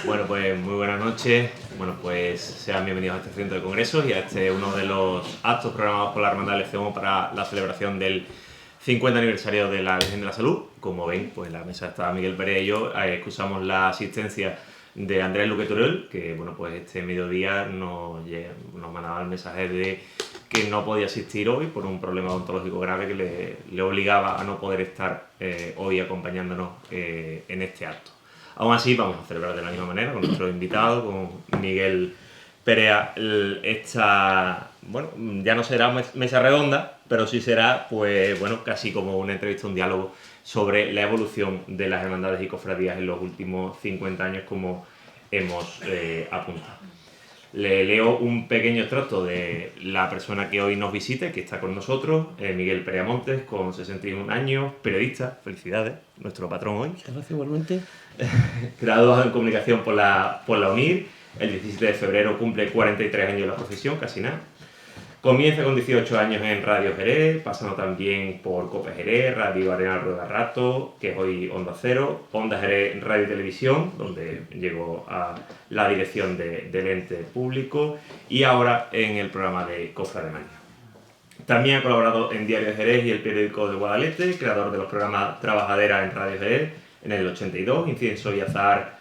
Bueno, pues muy buenas noches. Bueno, pues sean bienvenidos a este centro de congresos y a uno de los actos programados por la Hermandad del LCMO para la celebración del 50 aniversario de la Virgen de la Salud. Como ven, pues en la mesa está Miguel Pérez y yo. Excusamos la asistencia de Andrés Luque Turel, que bueno, pues este mediodía nos mandaba el mensaje de que no podía asistir hoy por un problema odontológico grave que le obligaba a no poder estar hoy acompañándonos en este acto. Aún así, vamos a celebrar de la misma manera con nuestro invitado, con Miguel Perea. Bueno, ya no será mesa redonda, pero sí será, pues bueno, casi como una entrevista, un diálogo sobre la evolución de las hermandades y cofradías en los últimos 50 años, como hemos apuntado. Le leo un pequeño extracto de la persona que hoy nos visite, que está con nosotros, Miguel Perea Montes, con 61 años, periodista, felicidades, nuestro patrón hoy. Muchas gracias, igualmente. Graduado en comunicación por la UNIR, el 17 de febrero cumple 43 años de la profesión, casi nada. Comienza con 18 años en Radio Jerez, pasando también por Cope Jerez, Radio Arena Rueda Rato, que es hoy Onda Cero, Onda Jerez Radio y Televisión, donde llegó a la dirección del ente público, y ahora en el programa de Cofrademanía. También ha colaborado en Diario Jerez y el periódico de Guadalete, creador de los programas Trabajadera en Radio Jerez en el 82, Incienso y Azahar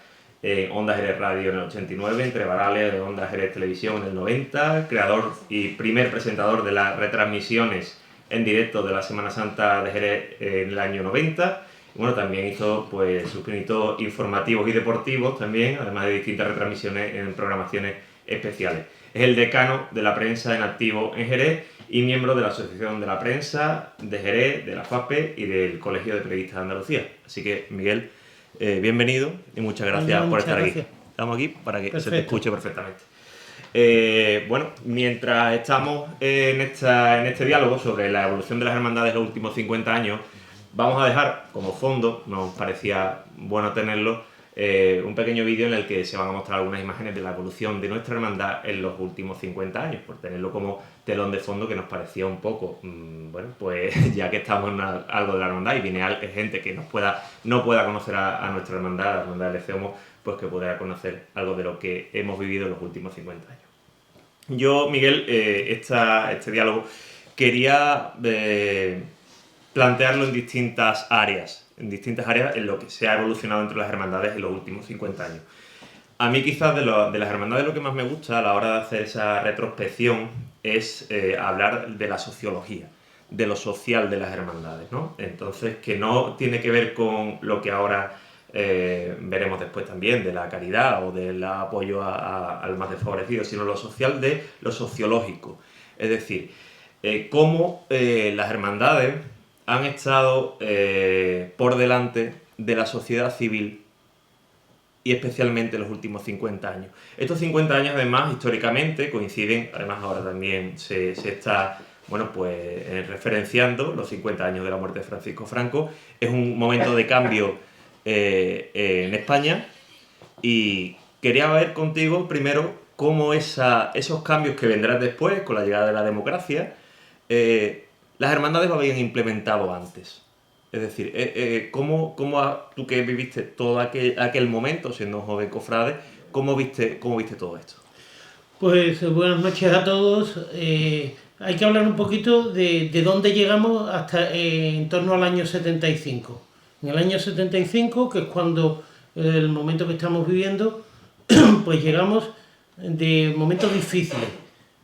Onda Jerez Radio en el 89, Entre Varales de Onda Jerez Televisión en el 90, creador y primer presentador de las retransmisiones en directo de la Semana Santa de Jerez en el año 90. Y bueno, también hizo pues sus pinitos informativos y deportivos también, además de distintas retransmisiones en programaciones especiales. Es el decano de la prensa en activo en Jerez y miembro de la Asociación de la Prensa de Jerez, de la FAPE y del Colegio de Periodistas de Andalucía. Así que, Miguel, bienvenido y muchas gracias por estar aquí. Estamos aquí para que se te escuche perfectamente. Bueno, mientras estamos en este diálogo sobre la evolución de las hermandades en los últimos 50 años, vamos a dejar como fondo, nos parecía bueno tenerlo, un pequeño vídeo en el que se van a mostrar algunas imágenes de la evolución de nuestra hermandad en los últimos 50 años, por tenerlo como telón de fondo, que nos parecía un poco, bueno, pues ya que estamos en algo de la hermandad y viene gente que no pueda conocer a nuestra hermandad, la hermandad del LCMO, pues que pueda conocer algo de lo que hemos vivido en los últimos 50 años. Yo, Miguel, este diálogo quería plantearlo en distintas áreas en lo que se ha evolucionado entre las hermandades en los últimos 50 años. A mí quizás de las hermandades lo que más me gusta a la hora de hacer esa retrospección es hablar de la sociología, de lo social de las hermandades, ¿no? Entonces, que no tiene que ver con lo que ahora veremos después también, de la caridad o del apoyo al más desfavorecido, sino lo social de lo sociológico. Es decir, cómo las hermandades han estado por delante de la sociedad civil y especialmente en los últimos 50 años. Estos 50 años, además, históricamente coinciden, además ahora también se está, bueno, pues referenciando los 50 años de la muerte de Francisco Franco. Es un momento de cambio en España y quería ver contigo primero cómo esos cambios que vendrán después, con la llegada de la democracia, las hermandades lo habían implementado antes. Es decir, ¿cómo tú que viviste todo aquel momento, siendo un joven cofrade, cómo viste todo esto? Pues buenas noches a todos. Hay que hablar un poquito de dónde llegamos hasta en torno al año 75. En el año 75, que es cuando el momento que estamos viviendo, pues llegamos de momentos difíciles.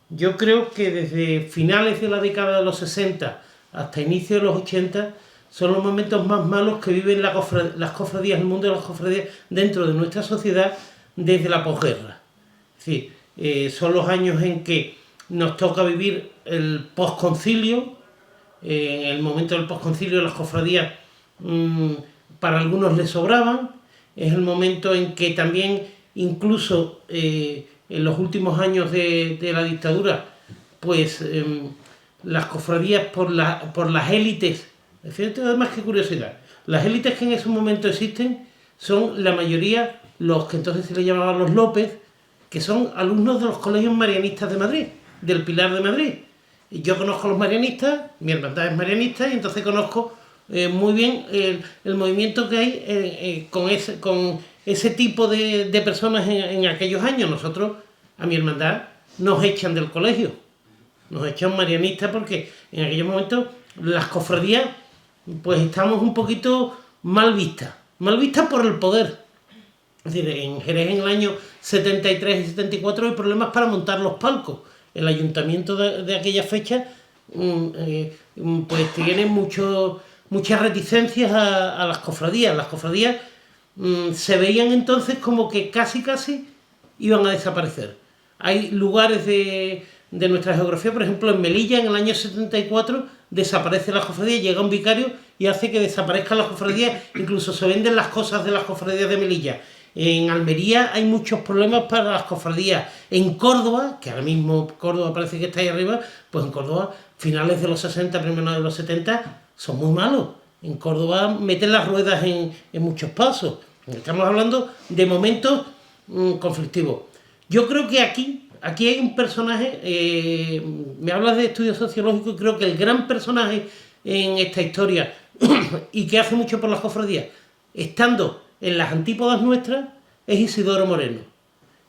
Yo creo que desde finales de la década de los 60 hasta inicios de los 80 son los momentos más malos que viven las cofradías, el mundo de las cofradías dentro de nuestra sociedad desde la posguerra. Es decir, son los años en que nos toca vivir el posconcilio. En el momento del posconcilio las cofradías para algunos les sobraban. Es el momento en que también incluso en los últimos años de la dictadura, pues las cofradías por las élites, además qué curiosidad, las élites que en ese momento existen son la mayoría los que entonces se les llamaban los López, que son alumnos de los colegios marianistas de Madrid, del Pilar de Madrid. Yo conozco a los marianistas, mi hermandad es marianista, y entonces conozco muy bien el movimiento que hay con ese tipo de personas en aquellos años. Nosotros, a mi hermandad, nos echan del colegio, nos echan marianistas porque en aquellos momentos las cofradías, pues estamos un poquito mal vistas por el poder. Es decir, en Jerez en el año 73 y 74 hay problemas para montar los palcos. El ayuntamiento de aquella fecha pues tiene muchas reticencias a las cofradías. Las cofradías se veían entonces como que casi iban a desaparecer. Hay lugares de nuestra geografía, por ejemplo en Melilla en el año 74 desaparece la cofradía, llega un vicario y hace que desaparezcan las cofradías, incluso se venden las cosas de las cofradías de Melilla. En Almería hay muchos problemas para las cofradías. En Córdoba, que ahora mismo Córdoba parece que está ahí arriba, pues en Córdoba, finales de los 60, primeros de los 70, son muy malos. En Córdoba meten las ruedas en muchos pasos. Estamos hablando de momentos conflictivos. Yo creo que aquí hay un personaje, me hablas de estudios sociológicos, y creo que el gran personaje en esta historia y que hace mucho por las cofradías, estando en las antípodas nuestras, es Isidoro Moreno.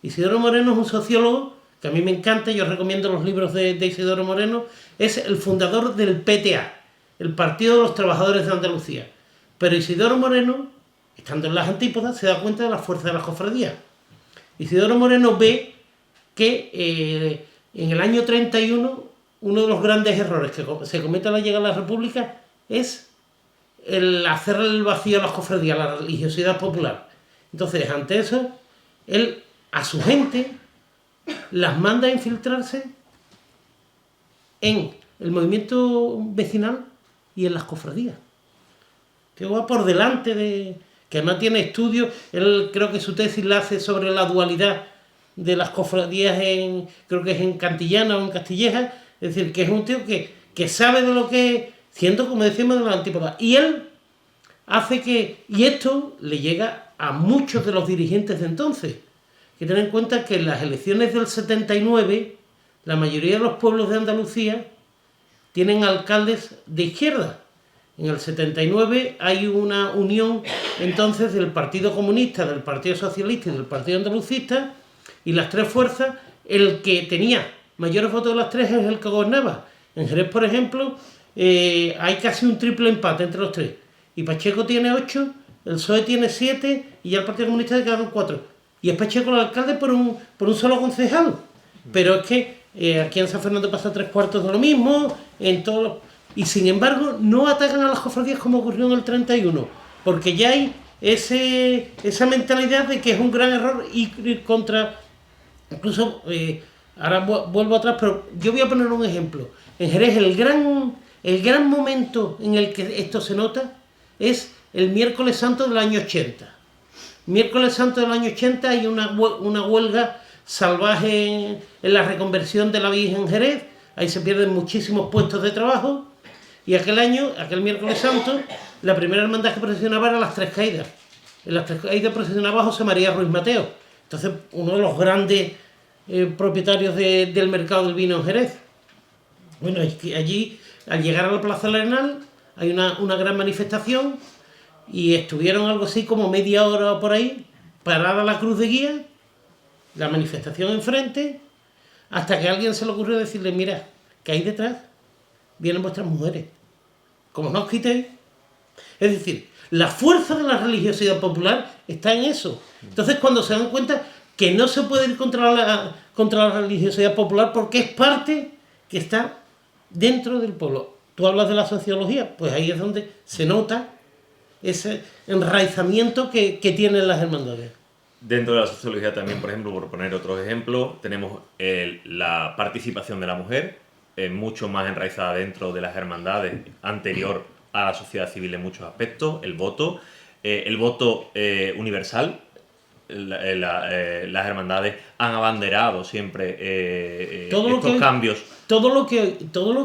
Isidoro Moreno es un sociólogo que a mí me encanta, yo recomiendo los libros de Isidoro Moreno, es el fundador del PTA, el Partido de los Trabajadores de Andalucía. Pero Isidoro Moreno, estando en las antípodas, se da cuenta de la fuerza de las cofradías. Isidoro Moreno ve que en el año 31 uno de los grandes errores que se comete al llegar a la República es el hacer el vacío a las cofradías, la religiosidad popular. Entonces, ante eso, él a su gente las manda a infiltrarse en el movimiento vecinal y en las cofradías. Que va por delante que además tiene estudios. Él creo que su tesis la hace sobre la dualidad de las cofradías creo que es en Cantillana o en Castilleja. Es decir, que es un tío que sabe de lo que, siendo como decíamos de la antípoda. Y él hace y esto le llega a muchos de los dirigentes de entonces. Hay que tener en cuenta que en las elecciones del 79, la mayoría de los pueblos de Andalucía tienen alcaldes de izquierda. En el 79 hay una unión entonces del Partido Comunista, del Partido Socialista y del Partido Andalucista, y las tres fuerzas, el que tenía mayores votos de las tres es el que gobernaba. En Jerez, por ejemplo, hay casi un triple empate entre los tres. Y Pacheco tiene 8, el PSOE tiene 7 y ya el Partido Comunista se queda con 4. Y es Pacheco el alcalde por un solo concejal. Pero es que aquí en San Fernando pasa 3/4 de lo mismo, y sin embargo no atacan a las cofradías como ocurrió en el 31, porque ya hay esa mentalidad de que es un gran error ir contra. Incluso, ahora vuelvo atrás, pero yo voy a poner un ejemplo. En Jerez el gran momento en el que esto se nota es el miércoles santo del año 80. Miércoles santo del año 80 hay una huelga salvaje en la reconversión de la Virgen en Jerez. Ahí se pierden muchísimos puestos de trabajo. Y aquel miércoles santo, la primera hermandad que procesionaba era las Tres Caídas. En las Tres Caídas procesionaba José María Ruiz Mateo. Entonces, uno de los grandes propietarios del mercado del vino en Jerez. Bueno, allí, al llegar a la Plaza del Arenal, hay una gran manifestación y estuvieron algo así como media hora por ahí, parada la cruz de guía, la manifestación enfrente, hasta que a alguien se le ocurrió decirle, mira, que ahí detrás vienen vuestras mujeres. Como no os quitéis. Es decir, la fuerza de la religiosidad popular está en eso. Entonces, cuando se dan cuenta que no se puede ir contra la religiosidad popular porque es parte que está dentro del pueblo. Tú hablas de la sociología, pues ahí es donde se nota ese enraizamiento que tienen las hermandades. Dentro de la sociología también, por ejemplo, por poner otros ejemplos, tenemos la participación de la mujer, mucho más enraizada dentro de las hermandades, anterior a la sociedad civil en muchos aspectos, el voto universal. Las hermandades han abanderado siempre estos cambios. Todo lo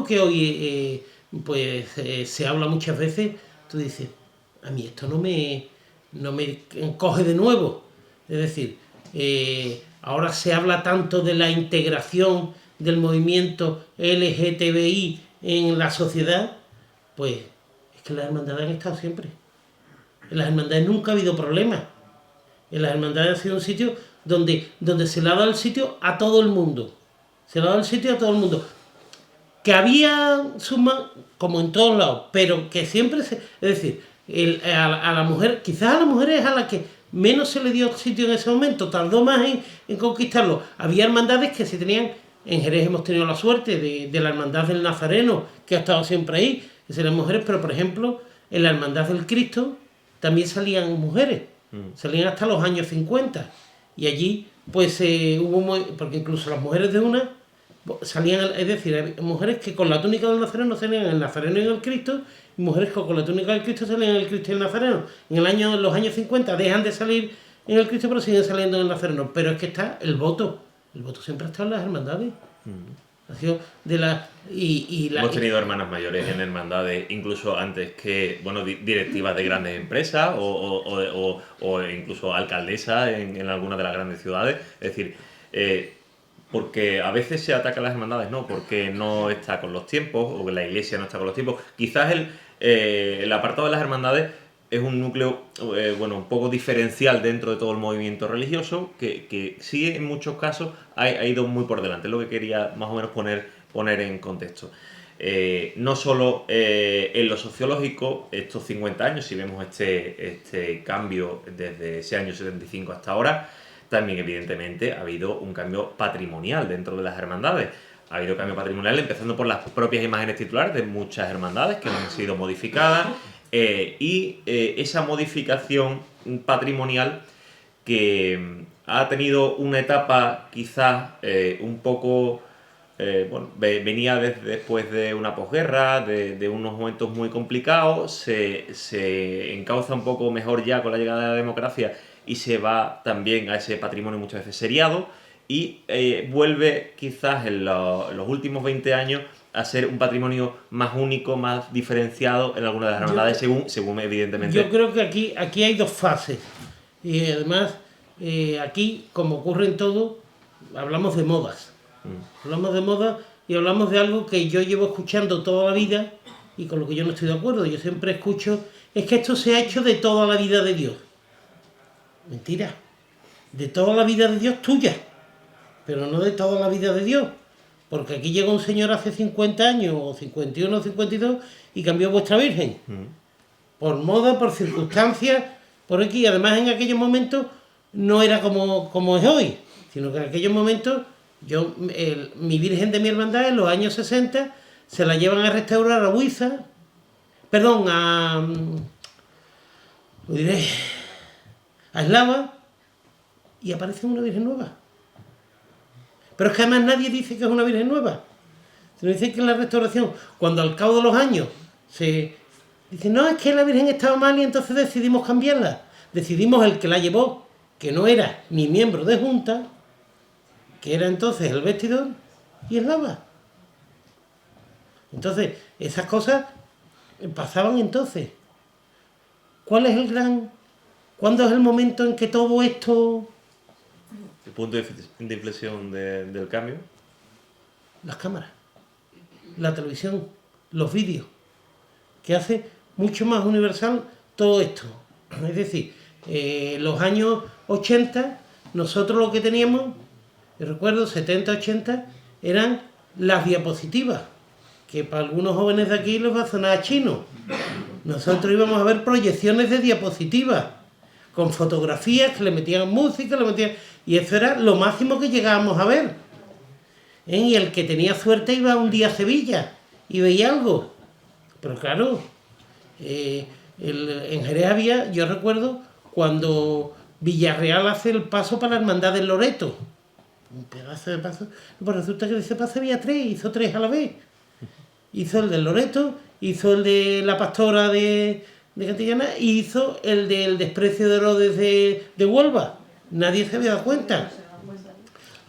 que hoy se habla muchas veces, tú dices, a mí esto no me coge de nuevo. Es decir, ahora se habla tanto de la integración del movimiento LGTBI en la sociedad, pues es que las hermandades han estado siempre. En las hermandades nunca ha habido problemas. En las hermandades ha sido un sitio donde se le ha dado el sitio a todo el mundo. Se le ha dado el sitio a todo el mundo. Que había como en todos lados, pero que siempre es decir, a la mujer, quizás a la mujer es a la que menos se le dio sitio en ese momento, tardó más en conquistarlo. Había hermandades que se tenían, en Jerez hemos tenido la suerte de la hermandad del Nazareno, que ha estado siempre ahí, que serían mujeres, pero por ejemplo, en la hermandad del Cristo también salían mujeres, salían hasta los años 50, y allí pues porque incluso las mujeres de una salían, es decir, hay mujeres que con la túnica del Nazareno salían en el Nazareno y en el Cristo, y mujeres que con la túnica del Cristo salían en el Cristo y el Nazareno. En los años 50 dejan de salir en el Cristo, pero siguen saliendo en el Nazareno. Pero es que está el voto siempre ha estado en las hermandades. Ha sido de Hemos tenido hermanas mayores en hermandades, incluso antes que, bueno, directivas de grandes empresas o incluso alcaldesas en algunas de las grandes ciudades. Es decir, porque a veces se ataca a las hermandades, no, porque no está con los tiempos o que la iglesia no está con los tiempos. Quizás el apartado de las hermandades es un núcleo, un poco diferencial dentro de todo el movimiento religioso, que sí en muchos casos ha ido muy por delante. Es lo que quería más o menos poner en contexto. No solo en lo sociológico, estos 50 años, si vemos este cambio desde ese año 75 hasta ahora, también evidentemente ha habido un cambio patrimonial dentro de las hermandades. Ha habido cambio patrimonial empezando por las propias imágenes titulares de muchas hermandades que han sido modificadas y esa modificación patrimonial que ha tenido una etapa quizás un poco... venía después de una posguerra, de unos momentos muy complicados, se encauza un poco mejor ya con la llegada de la democracia y se va también a ese patrimonio muchas veces seriado y vuelve quizás en los últimos 20 años a ser un patrimonio más único, más diferenciado en algunas de las hermandades, según evidentemente... Yo creo que aquí hay dos fases y además aquí, como ocurre en todo, hablamos de modas. Hablamos de moda y hablamos de algo que yo llevo escuchando toda la vida y con lo que yo no estoy de acuerdo. Yo siempre escucho, es que esto se ha hecho de toda la vida de Dios. Mentira. De toda la vida de Dios tuya, pero no de toda la vida de Dios. Porque aquí llegó un señor hace 50 años, o 51 o 52, y cambió vuestra Virgen. Por moda, por circunstancias, por aquí. Además, en aquellos momentos no era como es hoy, sino que en aquellos momentos... mi Virgen de mi hermandad en los años 60 se la llevan a restaurar a Huiza, perdón, a Eslava, y aparece una Virgen nueva. Pero es que además nadie dice que es una Virgen nueva, sino dice que es la restauración. Cuando al cabo de los años se dice, no, es que la Virgen estaba mal y entonces decidimos cambiarla. Decidimos el que la llevó, que no era ni miembro de junta, que era entonces el vestidor y el lava. Entonces, esas cosas pasaban entonces. ¿Cuándo es el momento en que todo esto... ¿El punto de inflexión del cambio? Las cámaras, la televisión, los vídeos, que hace mucho más universal todo esto. Es decir, los años 80, nosotros lo que teníamos... Yo recuerdo, 70, 80, eran las diapositivas, que para algunos jóvenes de aquí les va a sonar a chino. Nosotros íbamos a ver proyecciones de diapositivas, con fotografías que le metían música, y eso era lo máximo que llegábamos a ver. Y el que tenía suerte iba un día a Sevilla y veía algo. Pero claro, en Jerez había, yo recuerdo, cuando Villarreal hace el paso para la Hermandad del Loreto. Un pedazo de paso. Pues resulta que de ese paso había tres, hizo tres a la vez. Hizo el del Loreto, hizo el de la Pastora de Cantillana y hizo el del Desprecio de Herodes de Huelva. Nadie se había dado cuenta.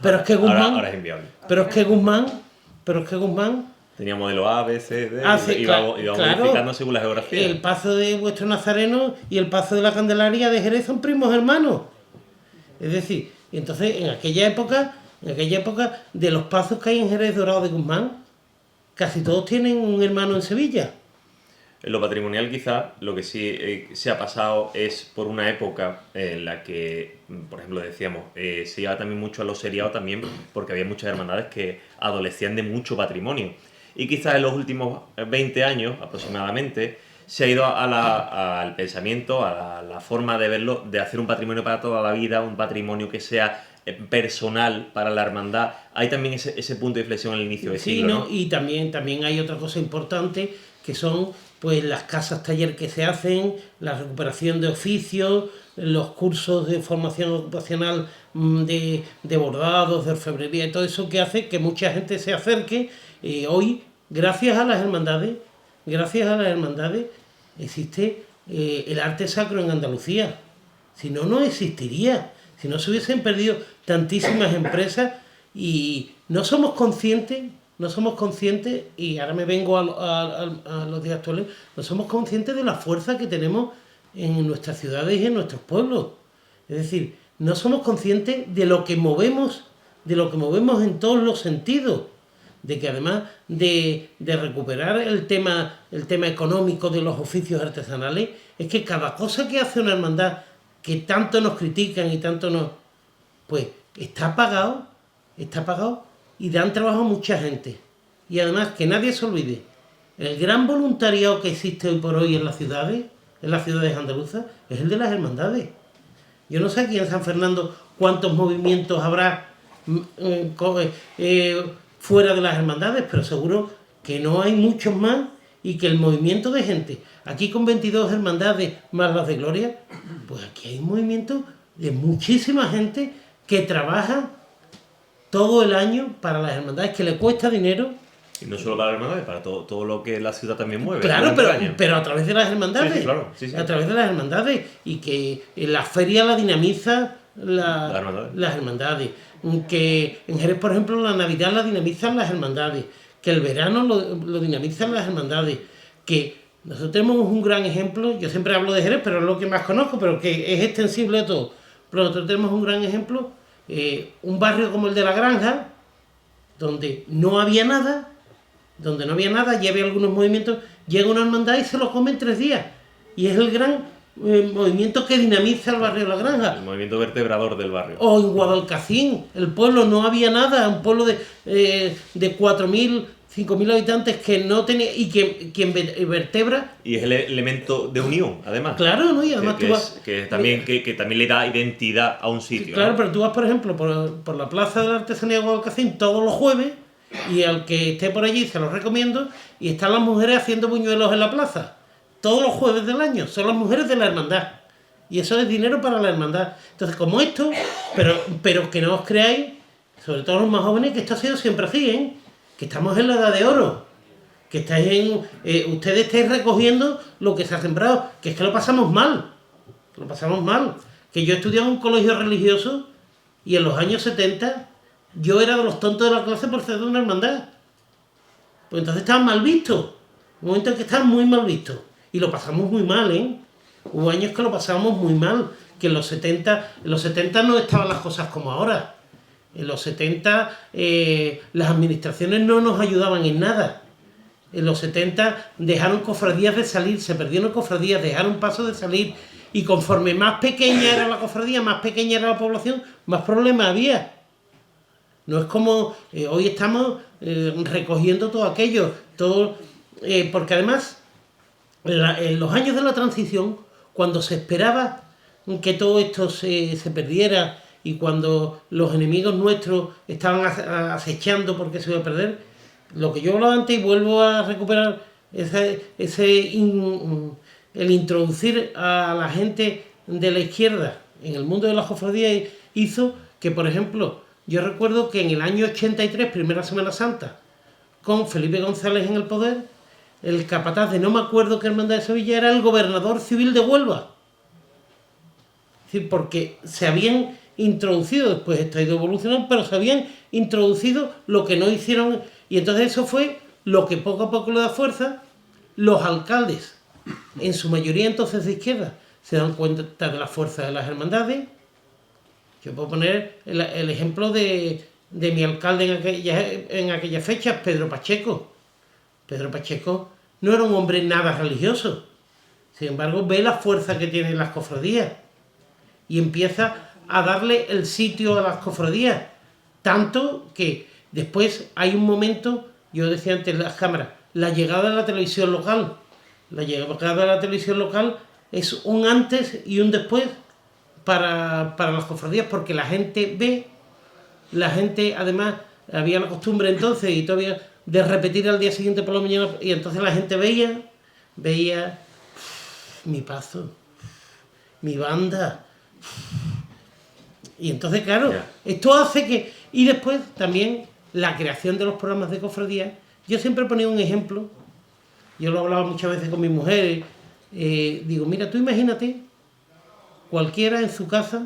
Pero es que Guzmán... Ahora es inviable. Pero es que Guzmán... Tenía modelo A, B, C, D, iba claro, modificando según la geografía. El paso de vuestro Nazareno y el paso de la Candelaria de Jerez son primos hermanos. Es decir, entonces en aquella época, de los pasos que hay en Jerez Dorado de Guzmán, casi todos tienen un hermano en Sevilla. En lo patrimonial quizás lo que sí se ha pasado es por una época en la que, por ejemplo, decíamos, se iba también mucho a lo seriado también porque había muchas hermandades que adolecían de mucho patrimonio. Y quizás en los últimos 20 años aproximadamente se ha ido al pensamiento, a la forma de verlo, de hacer un patrimonio para toda la vida, un patrimonio que sea personal para la hermandad. Hay también ese punto de inflexión en el inicio del Sí, siglo, ¿no? ¿no? Y también hay otra cosa importante que son pues las casas taller que se hacen, la recuperación de oficios, los cursos de formación ocupacional de bordados, de orfebrería y todo eso que hace que mucha gente se acerque. Hoy, gracias a las hermandades, existe el arte sacro en Andalucía. Si no, no existiría. Si no se hubiesen perdido tantísimas empresas y no somos conscientes, y ahora me vengo a los días actuales, no somos conscientes de la fuerza que tenemos en nuestras ciudades y en nuestros pueblos. Es decir, no somos conscientes de lo que movemos en todos los sentidos. De que además de recuperar el tema económico de los oficios artesanales, es que cada cosa que hace una hermandad que tanto nos critican y tanto nos... pues está pagado y dan trabajo a mucha gente. Y además que nadie se olvide, el gran voluntariado que existe hoy por hoy en las ciudades andaluzas, es el de las hermandades. Yo no sé aquí en San Fernando cuántos movimientos habrá fuera de las hermandades, pero seguro que no hay muchos más y que el movimiento de gente, aquí con 22 hermandades más las de Gloria, pues aquí hay un movimiento de muchísima gente que trabaja todo el año para las hermandades, que le cuesta dinero. Y no solo para las hermandades, para todo lo que la ciudad también mueve. Claro, pero a través de las hermandades. Sí, claro. Sí. A través de las hermandades. Y que en la feria la dinamiza las hermandades. Que en Jerez, por ejemplo, la Navidad la dinamizan las hermandades. Que el verano lo dinamizan las hermandades. Que nosotros tenemos un gran ejemplo. Yo siempre hablo de Jerez, pero es lo que más conozco, pero que es extensible a todo. Pero nosotros tenemos un gran ejemplo. Un barrio como el de La Granja, donde no había nada, ya había algunos movimientos, llega una hermandad y se lo come en 3 días. Y es el gran movimiento que dinamiza el barrio de La Granja. El movimiento vertebrador del barrio. O en Guadalcacín, el pueblo no había nada, un pueblo de 4.000, 5.000 habitantes que no tenía, y quien vertebra. Y es el elemento de unión, además. Claro, ¿no? Y además que también le da identidad a un sitio. Claro, ¿no? pero tú vas, por ejemplo, por la Plaza de la Artesanía de Guadalcacín todos los jueves, y al que esté por allí se los recomiendo, y están las mujeres haciendo buñuelos en la plaza. Todos los jueves del año, son las mujeres de la hermandad. Y eso es dinero para la hermandad. Entonces, como esto, pero que no os creáis, sobre todo los más jóvenes, que esto ha sido siempre así, ¿eh? Que estamos en la edad de oro. Que ustedes estáis recogiendo lo que se ha sembrado, que es que lo pasamos mal. Que yo estudiaba en un colegio religioso y en los años 70 yo era de los tontos de la clase por ser de una hermandad. Pues entonces estaban mal vistos. Un momento en que estaban muy mal vistos. Y lo pasamos muy mal, ¿eh? Hubo años que lo pasábamos muy mal. Que en los 70 no estaban las cosas como ahora. En los 70 las administraciones no nos ayudaban en nada. En los 70 dejaron cofradías de salir, se perdieron cofradías, dejaron paso de salir. Y conforme más pequeña era la cofradía, más pequeña era la población, más problemas había. No es como hoy estamos recogiendo todo aquello, porque además en los años de la transición, cuando se esperaba que todo esto se perdiera y cuando los enemigos nuestros estaban acechando porque se iba a perder, lo que yo hablaba antes y vuelvo a recuperar el introducir a la gente de la izquierda en el mundo de la cofradía hizo que, por ejemplo, yo recuerdo que en el año 83, primera Semana Santa, con Felipe González en el poder, el capataz de no me acuerdo qué hermandad de Sevilla era el gobernador civil de Huelva. Es decir, porque se habían introducido, después esto ha ido evolucionando, pero se habían introducido lo que no hicieron, y entonces eso fue lo que poco a poco le da fuerza. Los alcaldes, en su mayoría entonces de izquierda, se dan cuenta de la fuerza de las hermandades. Yo puedo poner el ejemplo de mi alcalde en aquellas fechas, Pedro Pacheco. Pedro Pacheco no era un hombre nada religioso. Sin embargo, ve la fuerza que tienen las cofradías y empieza a darle el sitio a las cofradías. Tanto que después hay un momento, yo decía antes en las cámaras, la llegada de la televisión local. La llegada de la televisión local es un antes y un después para las cofradías, porque la gente ve, la gente además, había la costumbre entonces y todavía de repetir al día siguiente por la mañana, y entonces la gente veía mi paso, mi banda. Y entonces, claro, esto hace que... Y después también la creación de los programas de cofradía. Yo siempre ponía un ejemplo, yo lo hablaba muchas veces con mi mujer, digo, mira, tú imagínate, cualquiera en su casa,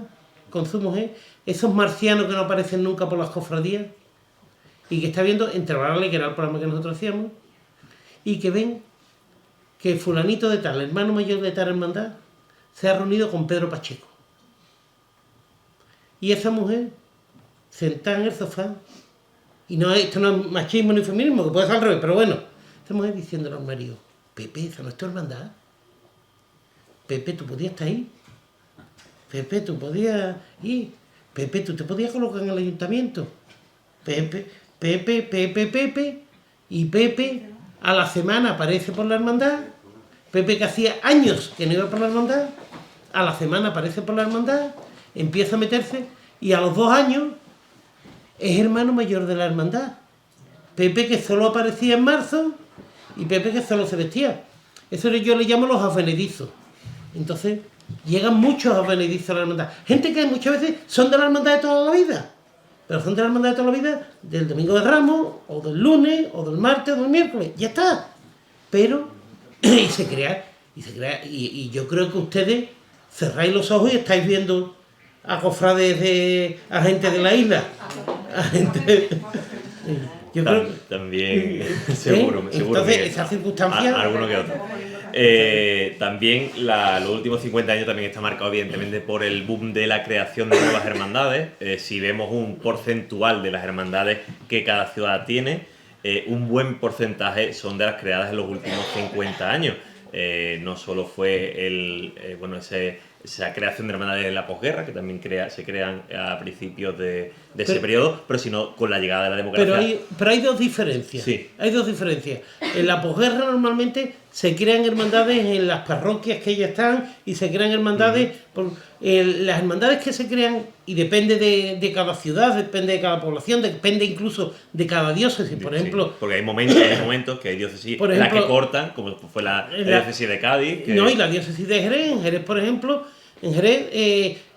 con su mujer, esos marcianos que no aparecen nunca por las cofradías, y que está viendo Entrevarle, que era el programa que nosotros hacíamos, y que ven que fulanito de tal, hermano mayor de tal hermandad, se ha reunido con Pedro Pacheco. Y esa mujer, sentada en el sofá, y no, esto no es machismo ni feminismo, que puede ser al revés, pero bueno, esa mujer diciéndole al marido, Pepe, esa no es tu hermandad. Pepe, tú podías estar ahí. Pepe, tú podías ir. Pepe, tú te podías colocar en el ayuntamiento. Pepe. Y Pepe a la semana aparece por la hermandad. Pepe, que hacía años que no iba por la hermandad, a la semana aparece por la hermandad, empieza a meterse, y a los 2 años es hermano mayor de la hermandad. Pepe, que solo aparecía en marzo, y Pepe, que solo se vestía. Eso yo le llamo los advenedizos. Entonces, llegan muchos advenedizos a la hermandad. Gente que muchas veces son de la hermandad de toda la vida, pero son de la hermandad de toda la vida del domingo de Ramos, o del lunes, o del martes, o del miércoles. Ya está. Pero, y se crea, y yo creo que ustedes cerráis los ojos y estáis viendo a cofrades a gente de la isla. A gente... Yo creo, también, seguro. Entonces, esa circunstancia... Alguno que otro. También los últimos 50 años también está marcado evidentemente por el boom de la creación de nuevas hermandades. Si vemos un porcentual de las hermandades que cada ciudad tiene, un buen porcentaje son de las creadas en los últimos 50 años. No solo fue esa creación de hermandades en la posguerra, que también se crean a principios de ese periodo, pero sino con la llegada de la democracia. Pero hay dos diferencias. Sí. Hay dos diferencias. En la posguerra normalmente se crean hermandades en las parroquias que ya están, y se crean hermandades... las hermandades que se crean, y depende de cada ciudad, depende de cada población, depende incluso de cada diócesis, por ejemplo... Porque hay momentos que hay diócesis, por ejemplo, la que cortan, como fue la diócesis de Cádiz... No, y la diócesis de Jerez. En Jerez, por ejemplo, en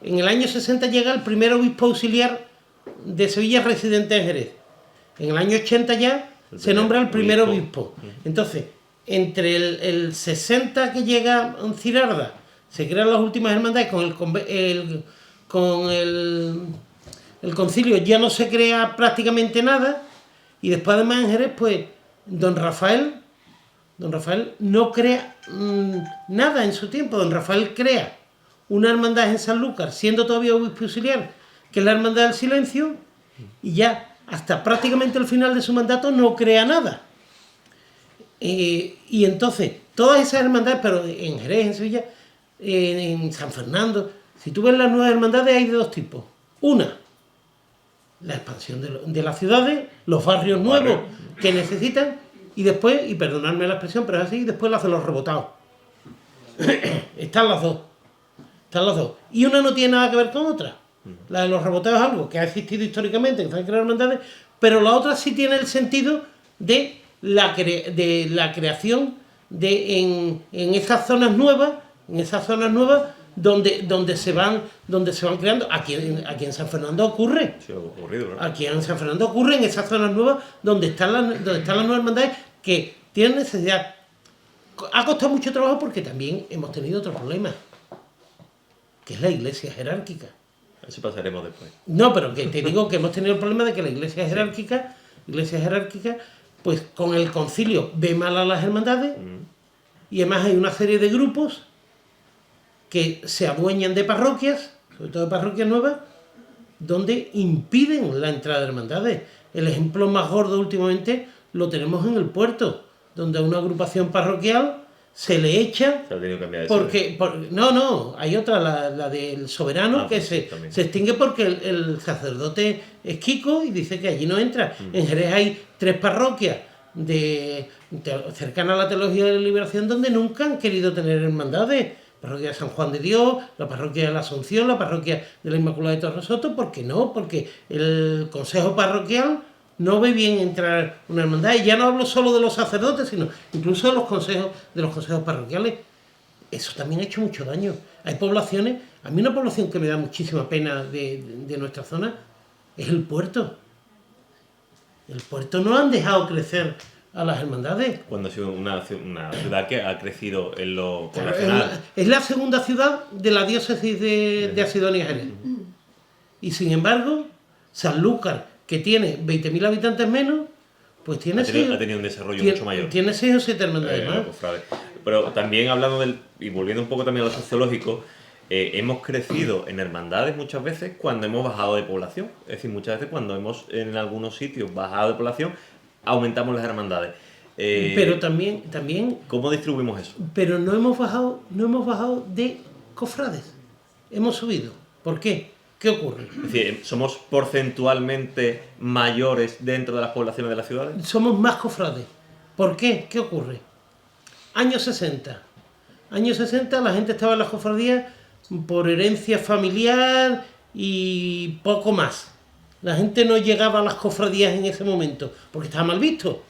el año 60 llega el primer obispo auxiliar de Sevilla residente en Jerez. En el año 80 ya se nombra el primer obispo. Entonces, entre el 60 que llega en Cirarda, se crean las últimas hermandades con el concilio, ya no se crea prácticamente nada, y después además en Jerez, pues, don Rafael no crea nada en su tiempo. Don Rafael crea una hermandad en Sanlúcar, siendo todavía obispo auxiliar, que es la Hermandad del Silencio, y ya hasta prácticamente el final de su mandato no crea nada. Y entonces, todas esas hermandades, pero en Jerez, en Sevilla, en San Fernando, si tú ves las nuevas hermandades, hay de dos tipos. Una, la expansión de las ciudades, los barrios nuevos que necesitan, y después, y perdonadme la expresión, pero es así, después las de los rebotados. Están las dos. Y una no tiene nada que ver con otra. La de los rebotados es algo que ha existido históricamente, que se han creado hermandades, pero la otra sí tiene el sentido de la creación en esas zonas nuevas, donde se van creando. Aquí en San Fernando ocurre. Sí, ha ocurrido, ¿no? Aquí en San Fernando ocurre, en esas zonas nuevas donde están las nuevas hermandades que tienen necesidad. Ha costado mucho trabajo porque también hemos tenido otro problema, que es la iglesia jerárquica. Eso pasaremos después. No, pero que te digo que hemos tenido el problema de que la iglesia jerárquica, pues con el concilio ve mal a las hermandades, y además hay una serie de grupos que se adueñan de parroquias, sobre todo de parroquias nuevas, donde impiden la entrada de hermandades. El ejemplo más gordo últimamente lo tenemos en el puerto, donde a una agrupación parroquial se le echa Se ha tenido que cambiar de porque no, hay otra, la del soberano, que pues sí, también. se extingue porque el sacerdote es Kiko y dice que allí no entra. En Jerez hay 3 parroquias cercanas a la teología de la liberación donde nunca han querido tener hermandades. La parroquia de San Juan de Dios, la parroquia de la Asunción, la parroquia de la Inmaculada de Torre Soto. ¿Por qué no? Porque el consejo parroquial no ve bien entrar una hermandad. Y ya no hablo solo de los sacerdotes, sino incluso de los consejos parroquiales. Eso también ha hecho mucho daño. Hay poblaciones, a mí una población que me da muchísima pena de nuestra zona es el Puerto. El Puerto no han dejado crecer a las hermandades. Cuando ha sido una ciudad que ha crecido en lo Claro, poblacional. es la segunda ciudad de la diócesis de Asidonia Jerez. Y sin embargo, Sanlúcar, que tiene 20.000 habitantes menos, pues ha tenido un desarrollo mucho mayor. Tiene 6 o 7 hermandades más. Pero también hablando y volviendo un poco también a lo sociológico, hemos crecido en hermandades muchas veces cuando hemos bajado de población. Es decir, muchas veces cuando hemos en algunos sitios bajado de población, aumentamos las hermandades. Pero también ¿Cómo distribuimos eso? pero no hemos bajado de cofrades. Hemos subido. ¿Por qué? ¿Qué ocurre? Es decir, ¿somos porcentualmente mayores dentro de las poblaciones de las ciudades? Somos más cofrades. ¿Por qué? ¿Qué ocurre? Años 60. Años 60 la gente estaba en las cofradías por herencia familiar y poco más. La gente no llegaba a las cofradías en ese momento porque estaba mal visto.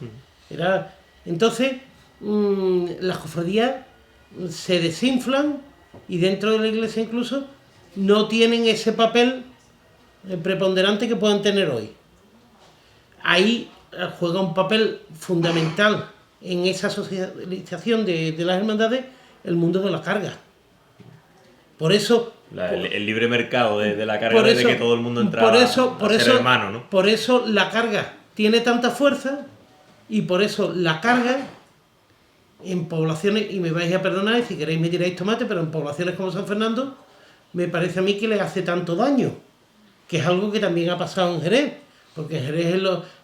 Entonces, las cofradías se desinflan y dentro de la iglesia incluso no tienen ese papel preponderante que puedan tener hoy. Ahí juega un papel fundamental en esa socialización de las hermandades el mundo de la carga. Por eso... el libre mercado de la carga, de que todo el mundo entra a ser hermano, ¿no? Por eso la carga tiene tanta fuerza y por eso la carga en poblaciones, y me vais a perdonar y si queréis me tiráis tomate, pero en poblaciones como San Fernando me parece a mí que le hace tanto daño, que es algo que también ha pasado en Jerez, porque en Jerez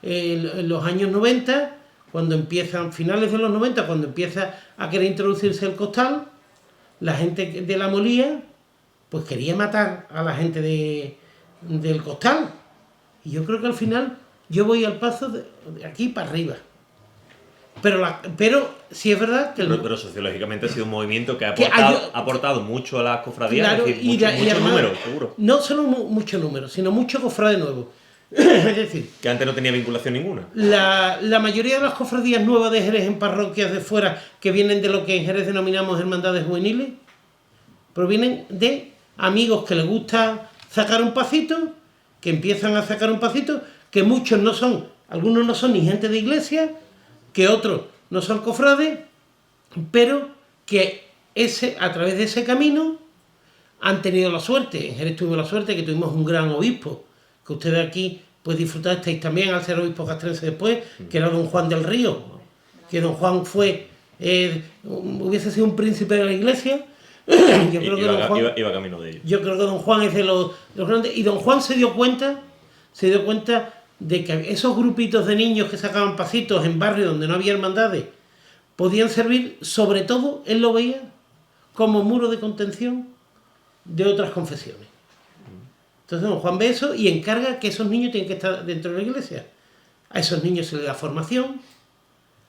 en los años 90, cuando empiezan, finales de los 90, cuando empieza a querer introducirse el costal, la gente de la Molía pues quería matar a la gente del costal. Y yo creo que al final yo voy al paso de aquí para arriba. Pero sí es verdad que... Pero sociológicamente ha sido un movimiento que ha aportado mucho a las cofradías, claro, es decir, mucho número, seguro. No solo mucho número, sino mucho cofrade nuevo. Es decir, que antes no tenía vinculación ninguna. La mayoría de las cofradías nuevas de Jerez en parroquias de fuera, que vienen de lo que en Jerez denominamos hermandades juveniles, provienen de amigos que les gusta sacar un pasito, que empiezan a sacar un pasito, que muchos no son, algunos no son ni gente de iglesia, que otros no son cofrades, pero que a través de ese camino han tenido la suerte. En Jerez tuvimos la suerte que tuvimos un gran obispo, que ustedes aquí pues disfrutasteis también al ser obispo castrense después, que era don Juan del Río, que don Juan hubiese sido un príncipe de la iglesia. Yo creo que don Juan iba camino de ello. Yo creo que don Juan es de los grandes, y don Juan se dio cuenta de que esos grupitos de niños que sacaban pasitos en barrios donde no había hermandades podían servir, sobre todo, él lo veía como muro de contención de otras confesiones. Entonces don Juan ve eso y encarga que esos niños tienen que estar dentro de la iglesia. A esos niños se les da formación,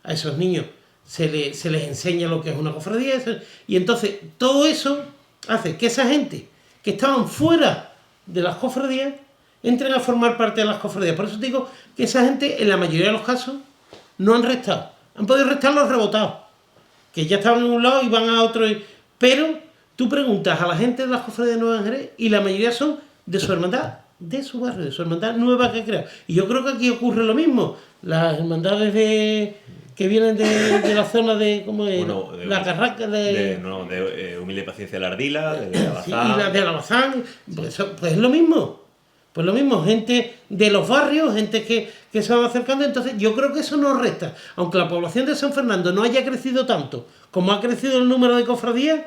a esos niños se les enseña lo que es una cofradía, y entonces todo eso hace que esa gente que estaban fuera de las cofradías entren a formar parte de las cofradías. Por eso te digo que esa gente, en la mayoría de los casos, no han restado. Han podido restar los rebotados, que ya estaban en un lado y van a otro. Pero tú preguntas a la gente de las cofradías de Nueva Jerez y la mayoría son de su hermandad, de su barrio, de su hermandad nueva que crea. Y yo creo que aquí ocurre lo mismo. Las hermandades que vienen de la zona de, ¿cómo es? Bueno, la Carraca de Humilde Paciencia de la Ardila, de Alabazán. Sí, y las de Alabazán, pues es lo mismo. Pues lo mismo, gente de los barrios, gente que se van acercando. Entonces yo creo que eso no resta. Aunque la población de San Fernando no haya crecido tanto como ha crecido el número de cofradías,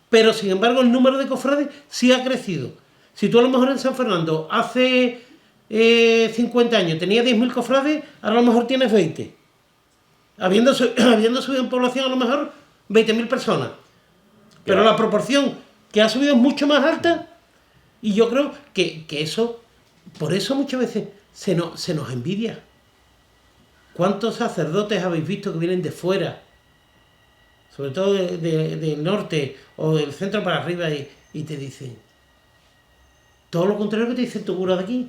pero sin embargo el número de cofrades sí ha crecido. Si tú a lo mejor en San Fernando hace 50 años tenías 10.000 cofrades, ahora a lo mejor tienes 20. habiendo subido en población a lo mejor 20.000 personas. Pero Claro. la proporción que ha subido es mucho más alta y yo creo que eso, por eso muchas veces se nos envidia. ¿Cuántos sacerdotes habéis visto que vienen de fuera, sobre todo del norte o del centro para arriba y te dicen todo lo contrario que te dice tu cura de aquí?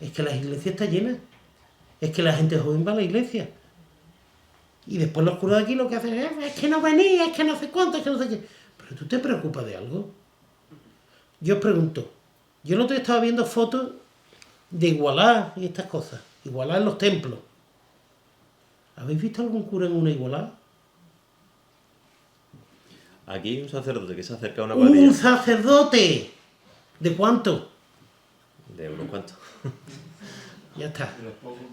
Es que la iglesia está llena, es que la gente joven va a la iglesia. Y después los curas de aquí lo que hacen es que no venía, es que no sé cuánto, es que no sé qué. Pero tú te preocupas de algo. Yo os pregunto, yo el otro día estaba viendo fotos de Igualá y estas cosas. Igualá en los templos. ¿Habéis visto algún cura en una Igualá? Aquí hay un sacerdote que se acerca a una ¡Un cuadrilla sacerdote! ¿De cuánto? de unos cuantos. Ya está,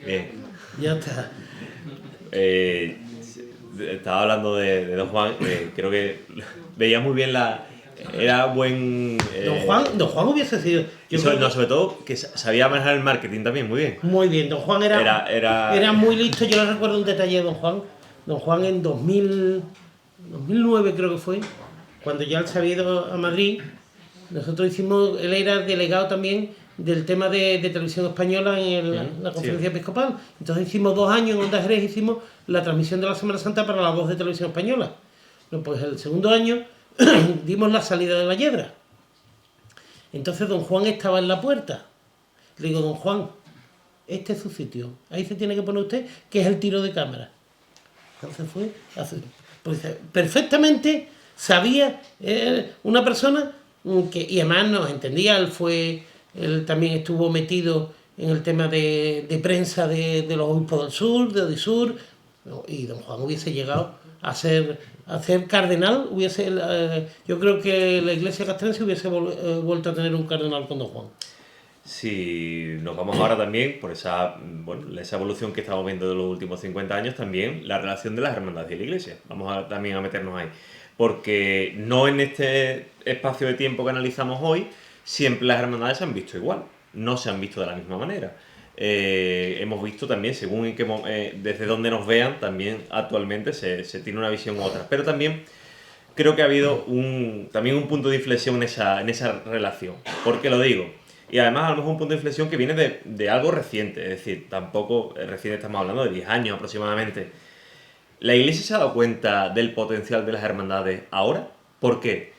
Bien. ya está. Estaba hablando de Don Juan, creo que veía muy bien era buen... Don Juan hubiese sido... yo creo no, sobre todo que sabía manejar el marketing también, muy bien. Muy bien, Don Juan era muy listo. Yo le recuerdo un detalle de Don Juan. Don Juan en 2009 creo que fue, cuando ya él se había ido a Madrid, nosotros hicimos, él era delegado también del tema de televisión española en la conferencia episcopal. Entonces hicimos 2 años en Onda Jerez, hicimos la transmisión de la Semana Santa para la Voz de Televisión Española. No, pues el segundo año dimos la salida de la Yedra. Entonces Don Juan estaba en la puerta. Le digo, Don Juan, este es su sitio, ahí se tiene que poner usted, que es el tiro de cámara. Entonces fue, pues perfectamente sabía, una persona que, y además nos entendía, él también estuvo metido en el tema de prensa de los obispos del sur, de Odisur, y Don Juan hubiese llegado a ser cardenal, yo creo que la Iglesia castrense hubiese vuelto a tener un cardenal con Don Juan. Si nos vamos ahora también, por esa evolución que estamos viendo de los últimos 50 años, también la relación de las hermandades y la Iglesia. Vamos también a meternos ahí. Porque no en este espacio de tiempo que analizamos hoy, siempre las hermandades se han visto igual. No se han visto de la misma manera. Hemos visto también, según desde donde nos vean, también actualmente se tiene una visión u otra. Pero también creo que ha habido también un punto de inflexión en esa relación. ¿Por qué lo digo? Y además a lo mejor un punto de inflexión que viene de algo reciente, es decir, tampoco reciente, estamos hablando de 10 años aproximadamente. ¿La Iglesia se ha dado cuenta del potencial de las hermandades ahora? ¿Por qué?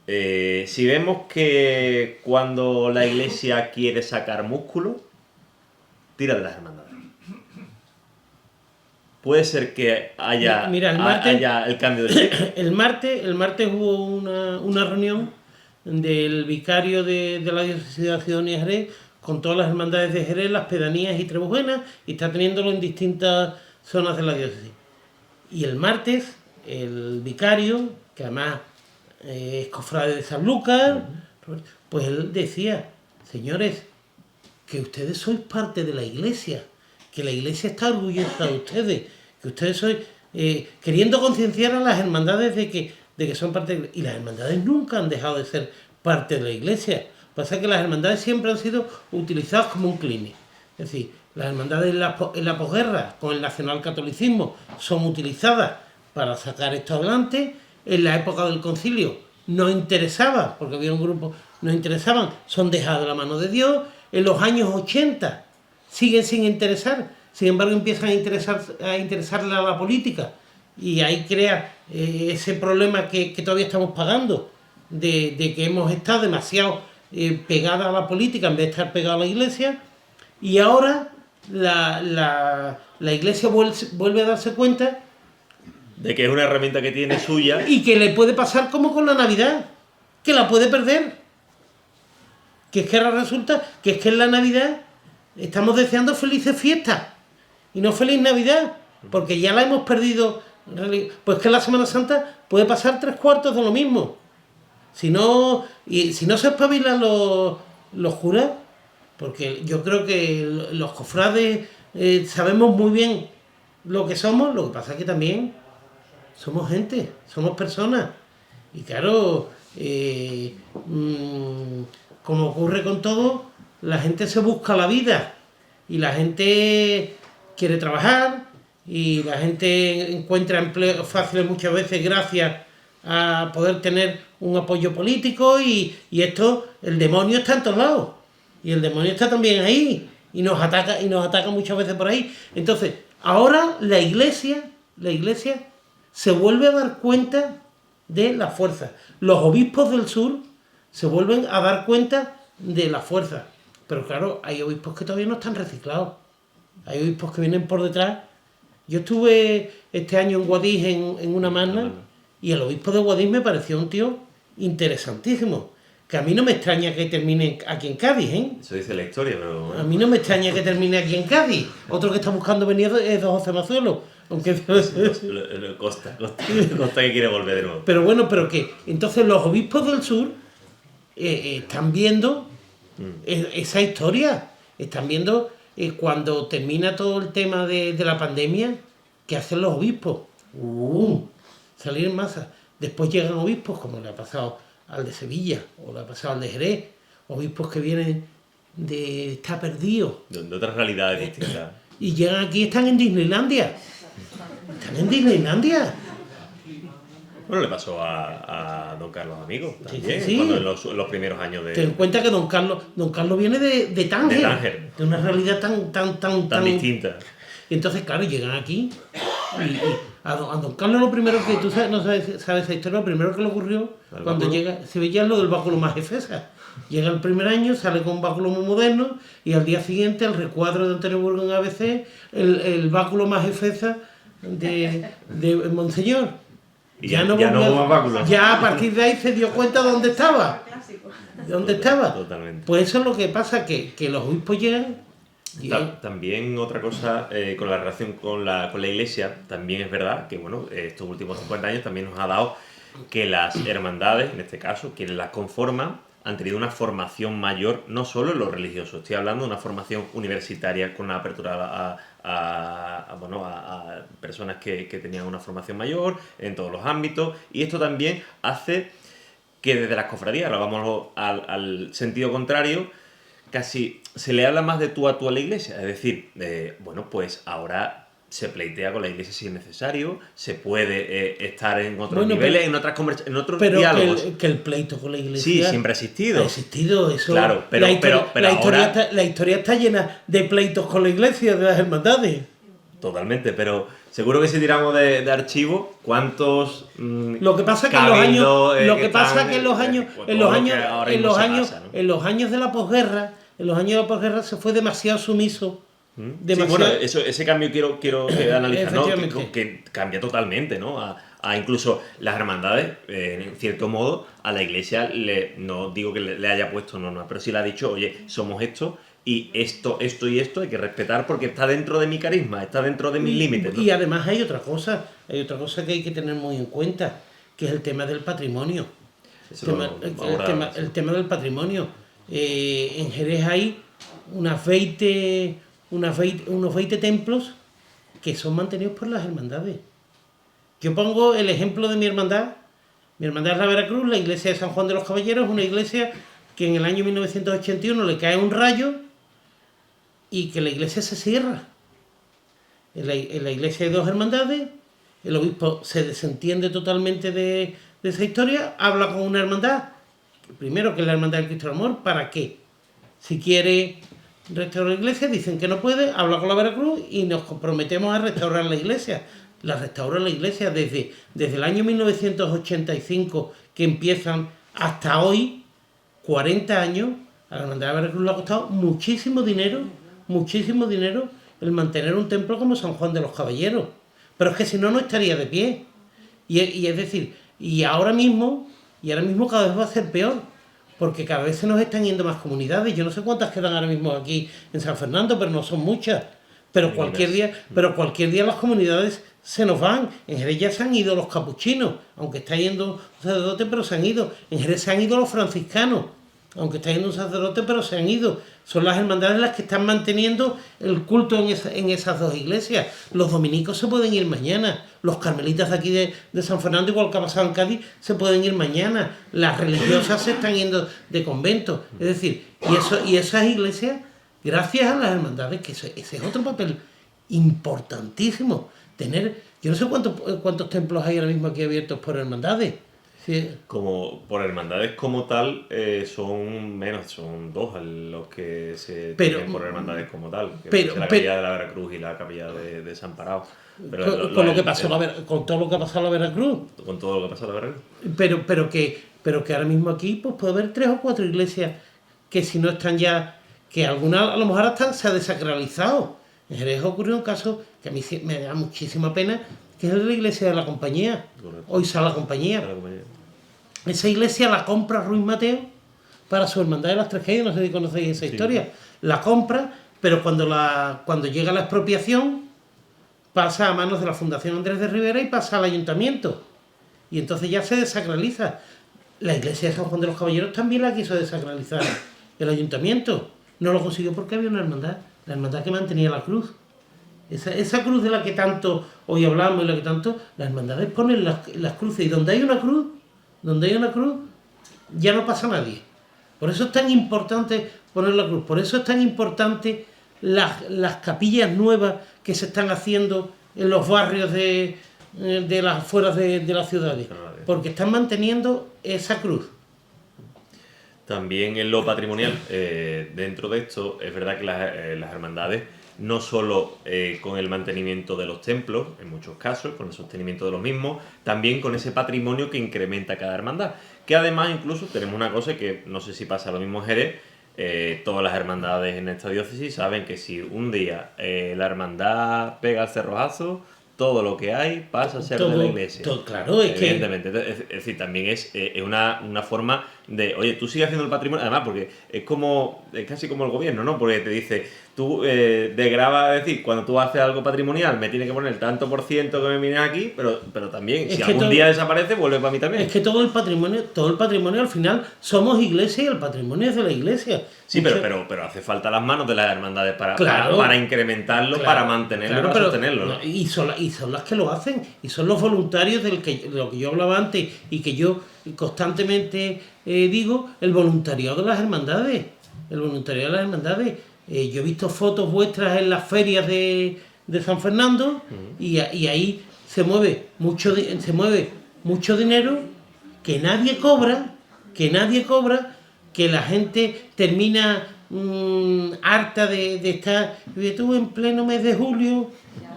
Si vemos que cuando la Iglesia quiere sacar músculo, tira de las hermandades. Puede ser que haya el cambio de... El martes hubo una reunión del vicario de la diócesis de Ciudad de Jerez con todas las hermandades de Jerez, las pedanías y Trebujenas, y está teniéndolo en distintas zonas de la diócesis. Y el martes, el vicario, que además es cofrade de San Lucas, pues él decía, señores, que ustedes sois parte de la Iglesia, que la Iglesia está orgullosa de ustedes, que ustedes sois, queriendo concienciar a las hermandades de que son parte de la Iglesia. Y las hermandades nunca han dejado de ser parte de la Iglesia. Pasa que las hermandades siempre han sido utilizadas como un clinic. Es decir, las hermandades en la posguerra con el nacionalcatolicismo son utilizadas para sacar esto adelante. En la época del concilio no interesaba, porque había un grupo, no interesaban, son dejadas de la mano de Dios. En los años 80 siguen sin interesar, sin embargo empiezan a interesarle a la política, y ahí crea ese problema que todavía estamos pagando, de que hemos estado demasiado pegados a la política en vez de estar pegados a la Iglesia, y ahora la Iglesia vuelve a darse cuenta de que es una herramienta que tiene suya. Y que le puede pasar como con la Navidad, que la puede perder. Que es que ahora resulta que es que en la Navidad estamos deseando felices fiestas y no feliz Navidad, porque ya la hemos perdido. Pues que en la Semana Santa puede pasar 3/4 de lo mismo. Si no se espabilan los curas, porque yo creo que los cofrades sabemos muy bien lo que somos, lo que pasa es que también somos gente, somos personas. Y claro, como ocurre con todo, la gente se busca la vida y la gente quiere trabajar y la gente encuentra empleos fáciles muchas veces gracias a poder tener un apoyo político y esto, el demonio está en todos lados y el demonio está también ahí y nos ataca muchas veces por ahí. Entonces, ahora la iglesia se vuelve a dar cuenta de la fuerza. Los obispos del sur se vuelven a dar cuenta de la fuerza. Pero claro, hay obispos que todavía no están reciclados. Hay obispos que vienen por detrás. Yo estuve este año en Guadix en una magna y el obispo de Guadix me pareció un tío interesantísimo. Que a mí no me extraña que termine aquí en Cádiz, ¿eh? Eso dice la historia, pero... A mí no me extraña que termine aquí en Cádiz. Otro que está buscando venir es don José Mazuelo. Aunque... Costa que quiere volver de nuevo. Pero bueno, pero que entonces los obispos del sur están viendo esa historia. Están viendo cuando termina todo el tema de la pandemia, ¿qué hacen los obispos? Salir en masa. Después llegan obispos, como le ha pasado al de Sevilla, o le ha pasado al de Jerez, obispos que vienen de está perdido. De otras realidades distintas. Y llegan aquí y están en Disneylandia. Están en Disneylandia. Bueno, le pasó a don Carlos Amigo también, Sí. cuando en los primeros años de... Ten en cuenta que don Carlos viene de Tánger. De Tánger. De una realidad tan distinta. Y entonces, claro, llegan aquí y a don Carlos lo primero que tú sabes, no sabes esa historia, lo primero que le ocurrió cuando báculo. llega, se veía lo del báculo más Efesa. Llega el primer año, sale con un báculo muy moderno y al día siguiente el recuadro de Antonio Burgo en ABC, el báculo más Efesa de Monseñor. Ya no hubo más báculos. Ya a partir de ahí se dio cuenta de dónde estaba. ¿De dónde estaba? Totalmente. Pues eso es lo que pasa, que los obispos llegan. También otra cosa con la relación con la iglesia, también es verdad que bueno, estos últimos 50 años también nos ha dado que las hermandades, en este caso, quienes las conforman, han tenido una formación mayor, no solo en lo religioso, estoy hablando de una formación universitaria con una apertura a personas que tenían una formación mayor en todos los ámbitos, y esto también hace que desde las cofradías, ahora vamos al sentido contrario, casi se le habla más de tú a tú a la iglesia, es decir, bueno, pues ahora se pleitea con la iglesia si es necesario, se puede estar en otros niveles, en otras en otros diálogos. Pero que el pleito con la iglesia... Sí, siempre ha existido. Ha existido, eso... Claro, pero la historia está llena de pleitos con la iglesia, de las hermandades. Totalmente, pero seguro que si tiramos de archivo, ¿cuántos lo que pasa que en los años de la posguerra, se fue demasiado sumiso. Sí, bueno, ese cambio quiero analizar, ¿no? Que cambia totalmente, ¿no? A incluso las hermandades, en cierto modo, a la iglesia, no digo que le haya puesto normas, pero sí le ha dicho, oye, somos esto, y esto y esto hay que respetar porque está dentro de mi carisma, está dentro de mis límites, ¿no? Y además hay otra cosa que hay que tener muy en cuenta, que es el tema del patrimonio. El tema del patrimonio. En Jerez hay unos 20 templos que son mantenidos por las hermandades. Yo pongo el ejemplo de mi hermandad. Mi hermandad es la Veracruz, la iglesia de San Juan de los Caballeros, una iglesia que en el año 1981 le cae un rayo y que la iglesia se cierra. En la iglesia hay dos hermandades, el obispo se desentiende totalmente de esa historia, habla con una hermandad, primero que es la hermandad del Cristo del Amor, ¿para qué? Si quiere restaurar la iglesia, dicen que no puede, habla con la Veracruz y nos comprometemos a restaurar la iglesia. La restaura la iglesia desde el año 1985 que empiezan hasta hoy, 40 años, a la hermandad de Veracruz le ha costado muchísimo dinero el mantener un templo como San Juan de los Caballeros. Pero es que si no, no estaría de pie. Y es decir, y ahora mismo cada vez va a ser peor, porque cada vez se nos están yendo más comunidades. Yo no sé cuántas quedan ahora mismo aquí en San Fernando, pero no son muchas. Pero cualquier día las comunidades se nos van. En Jerez ya se han ido los capuchinos, aunque está yendo un sacerdote, pero se han ido. En Jerez se han ido los franciscanos, aunque está yendo un sacerdote, pero se han ido. Son las hermandades las que están manteniendo el culto en esas dos iglesias. Los dominicos se pueden ir mañana. Los carmelitas de aquí de San Fernando, igual que ha pasado en Cádiz, se pueden ir mañana. Las religiosas se están yendo de convento. Es decir, y esas iglesias, gracias a las hermandades, que ese es otro papel importantísimo tener, yo no sé cuántos templos hay ahora mismo aquí abiertos por hermandades. Sí. Como por hermandades como tal, son menos, son 2 los que se tienen por hermandades como tal, que es la capilla de la Veracruz y la capilla de Desamparados. Con todo lo que ha pasado en la Veracruz. Con todo lo que ha pasado en la Veracruz. Pero que ahora mismo aquí pues puede haber 3 o 4 iglesias que si no están ya, que algunas a lo mejor hasta se ha desacralizado. En Jerez ocurrió un caso que a mí me da muchísima pena, que es el de la iglesia de la Compañía. Correcto. Hoy sale la Compañía. Esa iglesia la compra Ruiz Mateo para su hermandad de las Tres Caídas, no sé si conocéis esa historia. La compra, pero cuando llega la expropiación, pasa a manos de la Fundación Andrés de Rivera y pasa al ayuntamiento. Y entonces ya se desacraliza. La iglesia de San Juan de los Caballeros también la quiso desacralizar el ayuntamiento. No lo consiguió porque había una hermandad, la hermandad que mantenía la cruz. Esa cruz de la que tanto hoy hablamos y la que tanto, las hermandades ponen las cruces. Y donde hay una cruz, ya no pasa nadie. Por eso es tan importante poner la cruz. Por eso es tan importante las capillas nuevas que se están haciendo en los barrios de las afueras de las ciudades. Porque están manteniendo esa cruz. También en lo patrimonial, dentro de esto, es verdad que las hermandades, no solo con el mantenimiento de los templos, en muchos casos, con el sostenimiento de los mismos, también con ese patrimonio que incrementa cada hermandad. Que además incluso tenemos una cosa que no sé si pasa lo mismo en Jerez, todas las hermandades en esta diócesis saben que si un día la hermandad pega el cerrojazo, todo lo que hay pasa a ser de la iglesia. Claro, evidentemente. Es decir, también es una forma de, oye, tú sigues haciendo el patrimonio, además, porque es casi como el gobierno, ¿no? Porque te dice, tú desgrava, es decir, cuando tú haces algo patrimonial, me tiene que poner el tanto por ciento que me viene aquí, pero también, si algún día desaparece, vuelve para mí también. Es que todo el patrimonio al final somos iglesia y el patrimonio es de la iglesia. Sí, pero hace falta las manos de las hermandades para incrementarlo, para mantenerlo, para sostenerlo, ¿no? Y son las que lo hacen, y son los voluntarios de lo que yo hablaba antes y que yo constantemente digo, el voluntariado de las hermandades. El voluntariado de las hermandades. Yo he visto fotos vuestras en las ferias de San Fernando y ahí se mueve mucho dinero que nadie cobra, que la gente termina harta de estar. Tú en pleno mes de julio,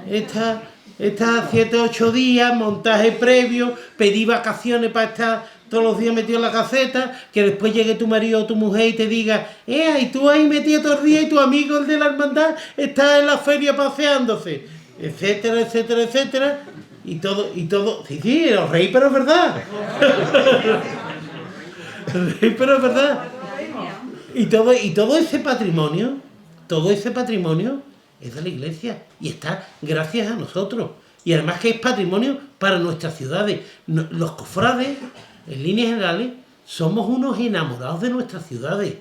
estás 7 o 8 días, montaje previo, pedí vacaciones para estar todos los días metido en la caseta, que después llegue tu marido o tu mujer y te diga, y tú ahí metido todo el día y tu amigo, el de la hermandad, está en la feria paseándose, etcétera, etcétera, etcétera, y todo, sí, os reí, pero es verdad. Reí, pero es verdad. Y todo ese patrimonio es de la iglesia y está gracias a nosotros. Y además que es patrimonio para nuestras ciudades. Los cofrades, en líneas generales, somos unos enamorados de nuestras ciudades.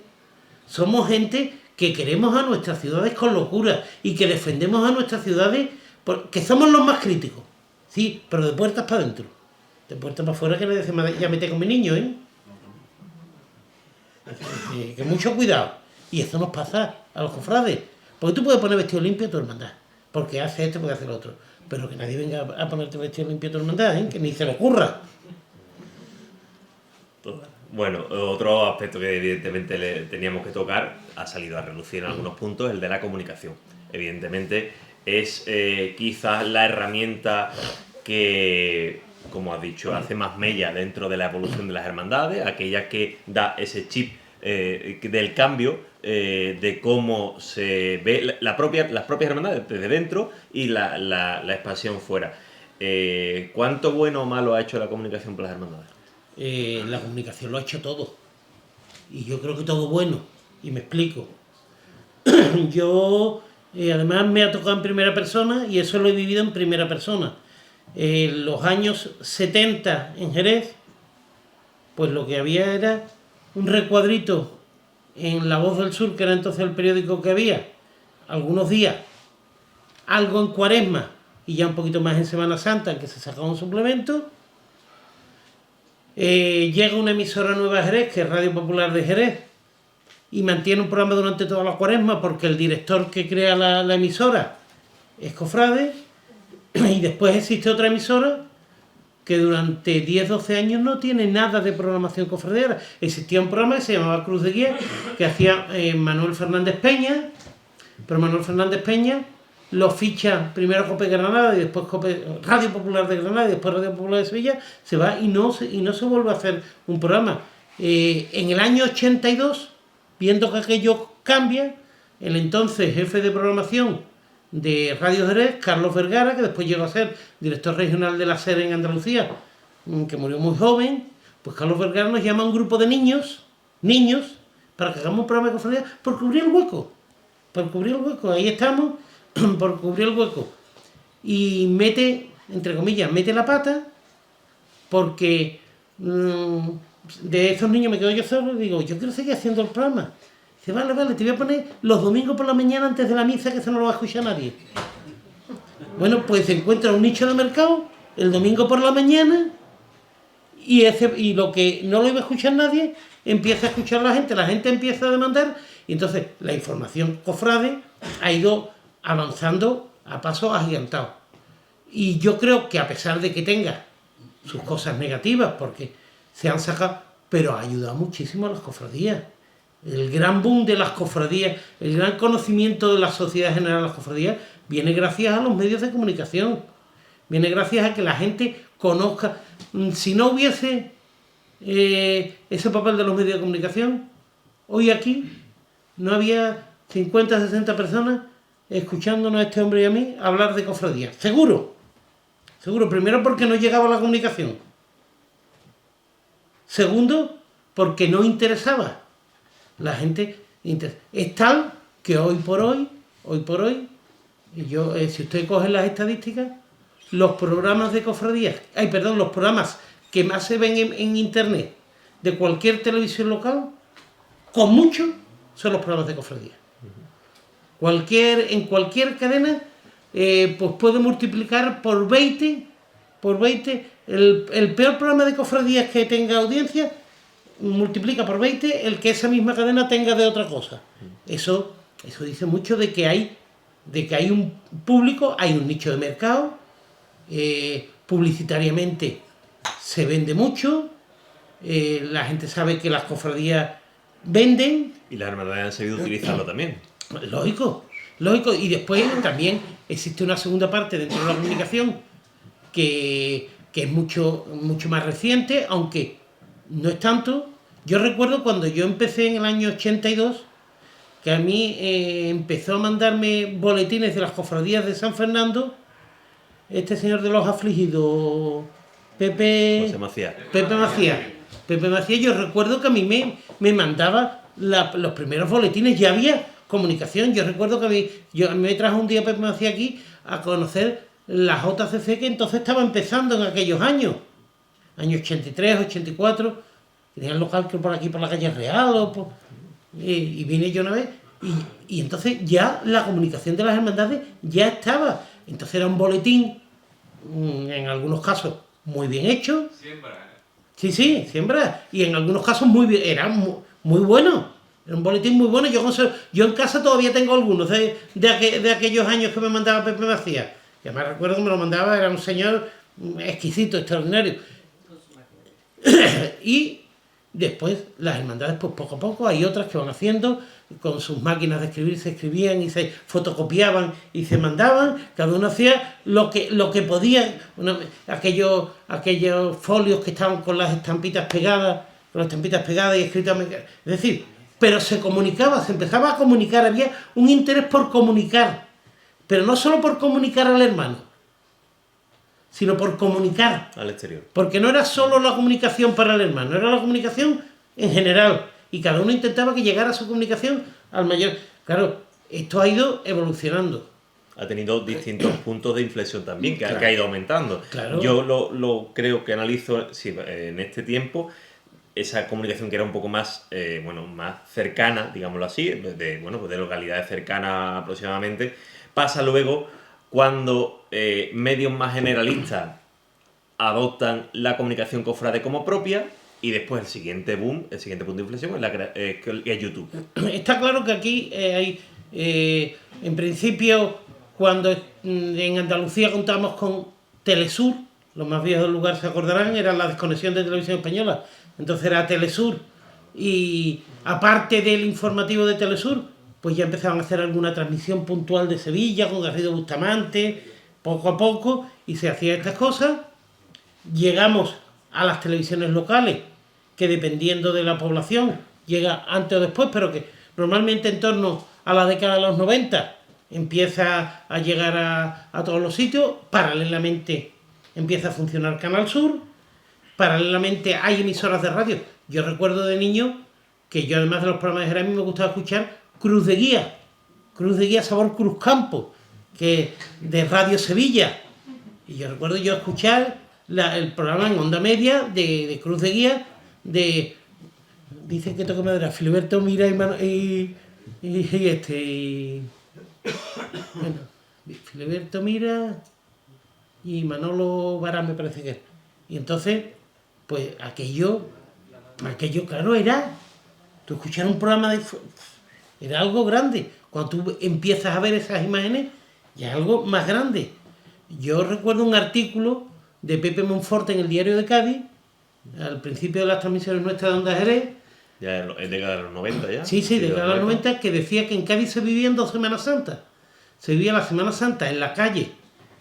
Somos gente que queremos a nuestras ciudades con locura y que defendemos a nuestras ciudades porque somos los más críticos. Sí, pero de puertas para adentro. De puertas para afuera que nadie se ya mete con mi niño, ¿eh? Que mucho cuidado. Y eso nos pasa a los cofrades. Porque tú puedes poner vestido limpio a tu hermandad. Porque hace este, puede hacer el otro. Pero que nadie venga a ponerte vestido limpio a tu hermandad, ¿eh? Que ni se le ocurra. Bueno, otro aspecto que evidentemente teníamos que tocar, ha salido a relucir en algunos puntos, el de la comunicación. Evidentemente es quizás la herramienta que, como has dicho, hace más mella dentro de la evolución de las hermandades, aquella que da ese chip del cambio, de cómo se ve las propias hermandades desde dentro y la expansión fuera. ¿Cuánto bueno o malo ha hecho la comunicación por las hermandades? La comunicación lo ha hecho todo. Y yo creo que todo bueno. Y me explico. Yo, además, me ha tocado en primera persona y eso lo he vivido en primera persona. Los años 70 en Jerez, pues lo que había era un recuadrito en La Voz del Sur, que era entonces el periódico que había, algunos días, algo en Cuaresma y ya un poquito más en Semana Santa, en que se sacaba un suplemento. Llega una emisora nueva a Jerez, que es Radio Popular de Jerez, y mantiene un programa durante toda la Cuaresma porque el director que crea la emisora es cofrade, y después existe otra emisora que durante 10-12 años no tiene nada de programación cofradiera. Existía un programa que se llamaba Cruz de Guía, que hacía Manuel Fernández Peña, pero Manuel Fernández Peña lo ficha primero COPE Granada y después Radio Popular de Granada y después Radio Popular de Sevilla, se va y no se vuelve a hacer un programa. En el año 82, viendo que aquello cambia, el entonces jefe de programación de Radio Jerez, Carlos Vergara, que después llegó a ser director regional de la SER en Andalucía, que murió muy joven, pues Carlos Vergara nos llama a un grupo de niños, para que hagamos un programa de cofradía por cubrir el hueco. Ahí estamos, por cubrir el hueco. Y mete, entre comillas, mete la pata, porque de esos niños me quedo yo solo y digo, yo quiero seguir haciendo el programa. Dice, vale, te voy a poner los domingos por la mañana antes de la misa, que eso no lo va a escuchar nadie. Bueno, pues se encuentra un nicho de mercado el domingo por la mañana y lo que no lo iba a escuchar nadie, empieza a escuchar la gente empieza a demandar, y entonces la información cofrade ha ido avanzando a pasos agigantados. Y yo creo que a pesar de que tenga sus cosas negativas, porque se han sacado, pero ha ayudado muchísimo a las cofradías. El gran boom de las cofradías, el gran conocimiento de la sociedad general de las cofradías, viene gracias a los medios de comunicación. Viene gracias a que la gente conozca. Si no hubiese ese papel de los medios de comunicación, hoy aquí no había 50, 60 personas escuchándonos a este hombre y a mí hablar de cofradías. Seguro. Primero, porque no llegaba la comunicación. Segundo, porque no interesaba. La gente es tal que hoy por hoy, y yo, si usted coge las estadísticas, los programas de cofradías, los programas que más se ven en internet de cualquier televisión local, con mucho, son los programas de cofradías. En cualquier cadena, pues puede multiplicar por 20, el peor programa de cofradías que tenga audiencia, multiplica por 20 el que esa misma cadena tenga de otra cosa. Eso dice mucho de que hay un público, hay un nicho de mercado, publicitariamente se vende mucho, la gente sabe que las cofradías venden. Y las hermandades han sabido utilizarlo también. Lógico. Y después también existe una segunda parte dentro de la comunicación que es mucho más reciente, aunque no es tanto. Yo recuerdo cuando yo empecé en el año 82, que a mí empezó a mandarme boletines de las cofradías de San Fernando, este señor de los afligidos, Pepe Macías. Yo recuerdo que a mí me mandaba los primeros boletines, ya había comunicación. Yo recuerdo que a mí me trajo un día Pepe Macías aquí a conocer la JCC, que entonces estaba empezando en aquellos años 83, 84, tenía el local que por aquí por la calle Real, y vine yo una vez, y entonces ya la comunicación de las hermandades ya estaba. Entonces era un boletín, en algunos casos muy bien hecho. Sí, siembra. Y en algunos casos muy bien, era muy bueno. Era un boletín muy bueno. Yo en casa todavía tengo algunos de aquellos años que me mandaba Pepe Macías. Y además recuerdo que me lo mandaba, era un señor exquisito, extraordinario. Y después las hermandades, pues poco a poco, hay otras que van haciendo, con sus máquinas de escribir se escribían y se fotocopiaban y se mandaban, cada uno hacía lo que podía, aquellos folios que estaban con las estampitas pegadas y escritas, es decir, pero se comunicaba, se empezaba a comunicar, había un interés por comunicar, pero no solo por comunicar al hermano, sino por comunicar al exterior. Porque no era solo la comunicación para el hermano, era la comunicación en general. Y cada uno intentaba que llegara su comunicación al mayor. Claro, esto ha ido evolucionando. Ha tenido distintos puntos de inflexión también, que Claro. ha ido aumentando. Claro. Yo lo creo que analizo en este tiempo esa comunicación que era un poco más, más cercana, digámoslo así, de localidades cercanas aproximadamente, pasa luego cuando medios más generalistas adoptan la comunicación cofrade como propia, y después el siguiente punto de inflexión es YouTube. Está claro que aquí hay, en principio, cuando en Andalucía contábamos con Telesur, los más viejos del lugar se acordarán, era la desconexión de Televisión Española, entonces era Telesur, y aparte del informativo de Telesur, pues ya empezaban a hacer alguna transmisión puntual de Sevilla con Garrido Bustamante, poco a poco, y se hacían estas cosas. Llegamos a las televisiones locales, que dependiendo de la población, llega antes o después, pero que normalmente en torno a la década de los 90 empieza a llegar a todos los sitios. Paralelamente empieza a funcionar Canal Sur, paralelamente hay emisoras de radio. Yo recuerdo de niño que yo, además de los programas de Jerez, a mí me gustaba escuchar Cruz de Guía sabor Cruz Campo, que de Radio Sevilla. Y yo recuerdo yo escuchar el programa en onda media de Cruz de Guía, dicen que toca madera, Filiberto Mira bueno, Filiberto Mira y Manolo Barán, me parece que es. Y entonces, pues aquello claro, tú escuchar un programa era algo grande. Cuando tú empiezas a ver esas imágenes, ya es algo más grande. Yo recuerdo un artículo de Pepe Monforte en el Diario de Cádiz, al principio de las transmisiones nuestras de Onda Jerez. Ya es década de los 90 ya. Sí, década de los 90, que decía que en Cádiz se vivía en 2 Semanas Santas. Se vivía la Semana Santa en la calle,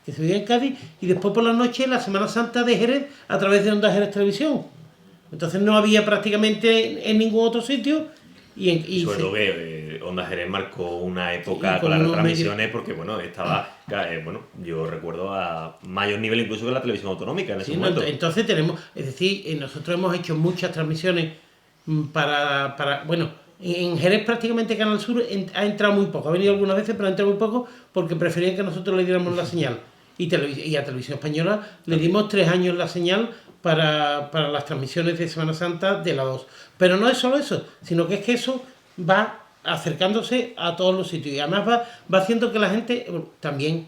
que se vivía en Cádiz, y después por la noche la Semana Santa de Jerez a través de Onda Jerez Televisión. Entonces no había prácticamente en ningún otro sitio. Sobre todo que Onda Jerez marcó una época con las retransmisiones porque, bueno, estaba, yo recuerdo a mayor nivel incluso que la televisión autonómica en ese momento. Entonces nosotros hemos hecho muchas transmisiones en Jerez prácticamente Canal Sur ha entrado muy poco, ha venido algunas veces, pero ha entrado muy poco porque preferían que nosotros le diéramos la señal. Y a Televisión Española le dimos 3 años la señal para las transmisiones de Semana Santa de la 2. Pero no es solo eso, sino que es que eso va acercándose a todos los sitios y además va haciendo que la gente también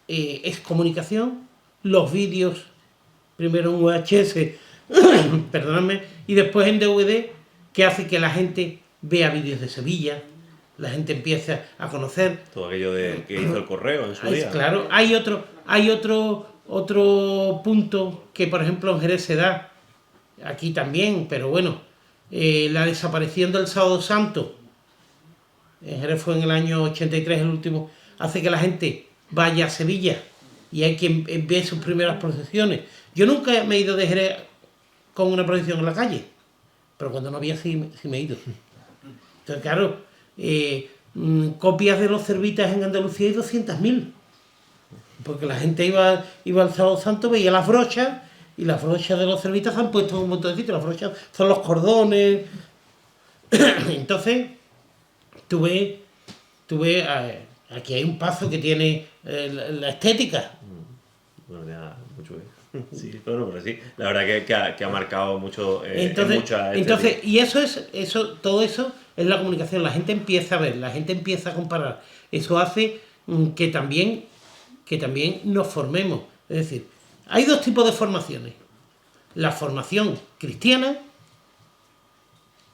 es comunicación, los vídeos, primero en VHS, perdóname, y después en DVD, que hace que la gente vea vídeos de Sevilla, la gente empieza a conocer. Todo aquello que hizo el correo en su día. Claro, hay otro punto que, por ejemplo, en Jerez se da, aquí también, pero bueno, la desaparición del Sábado Santo, en Jerez fue en el año 83 el último, hace que la gente vaya a Sevilla y hay quien ve sus primeras procesiones. Yo nunca me he ido de Jerez con una procesión en la calle, pero cuando no había sí me he ido. Entonces, claro, copias de los Cervitas en Andalucía hay 200.000, porque la gente iba al Sábado Santo, veía las brochas, y las brochas de los Cervitas se han puesto en un montón de sitios. Las brochas son los cordones. Entonces, tú ves, aquí hay un paso que tiene la estética. Bueno, ya mucho bien. Sí, pero sí, la verdad que ha marcado mucho entonces, y todo eso es la comunicación. La gente empieza a ver, la gente empieza a comparar. Eso hace que también nos formemos. Es decir, hay 2 tipos de formaciones. La formación cristiana,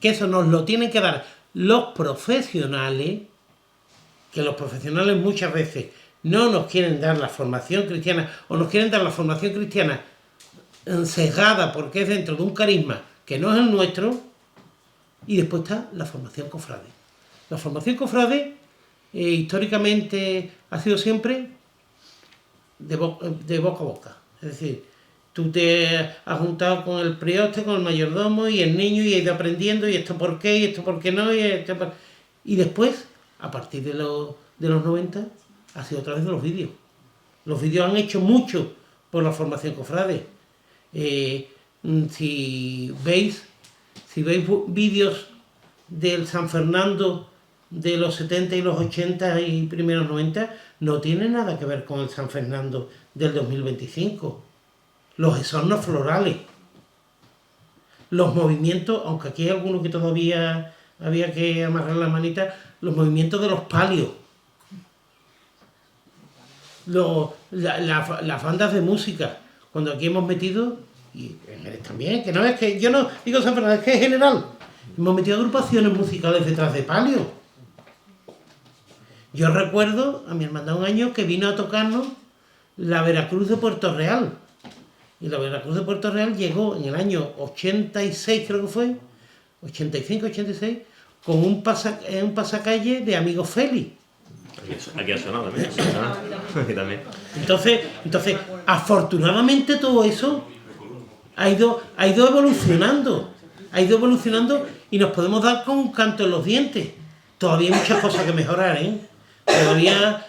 que eso nos lo tienen que dar los profesionales, que los profesionales muchas veces no nos quieren dar la formación cristiana, o nos quieren dar la formación cristiana sesgada porque es dentro de un carisma que no es el nuestro. Y después está la formación cofrade. La formación cofrade históricamente ha sido siempre de boca a boca. Es decir, tú te has juntado con el prioste, con el mayordomo y el niño y has ido aprendiendo, y esto por qué, y esto por qué no, y después, a partir de los 90, ha sido a través de los vídeos. Los vídeos han hecho mucho por la formación cofrade. Si veis vídeos del San Fernando de los 70 y los 80 y primeros 90, no tiene nada que ver con el San Fernando del 2025. Los esornos florales, los movimientos, aunque aquí hay algunos que todavía había que amarrar la manita, los movimientos de los palios, las bandas de música, cuando aquí hemos metido, y en Jerez también, que no es que yo no digo San Fernando, es que es general, hemos metido agrupaciones musicales detrás de palio. Yo recuerdo a mi hermandad un año que vino a tocarnos la Veracruz de Puerto Real. Y la Veracruz de Puerto Real llegó en el año 86, creo que fue, 85, 86, con un pasacalle de Amigo Félix. Aquí ha sonado también. Aquí también. Entonces, afortunadamente todo eso ha ido evolucionando. Ha ido evolucionando y nos podemos dar con un canto en los dientes. Todavía hay muchas cosas que mejorar, ¿eh? Todavía,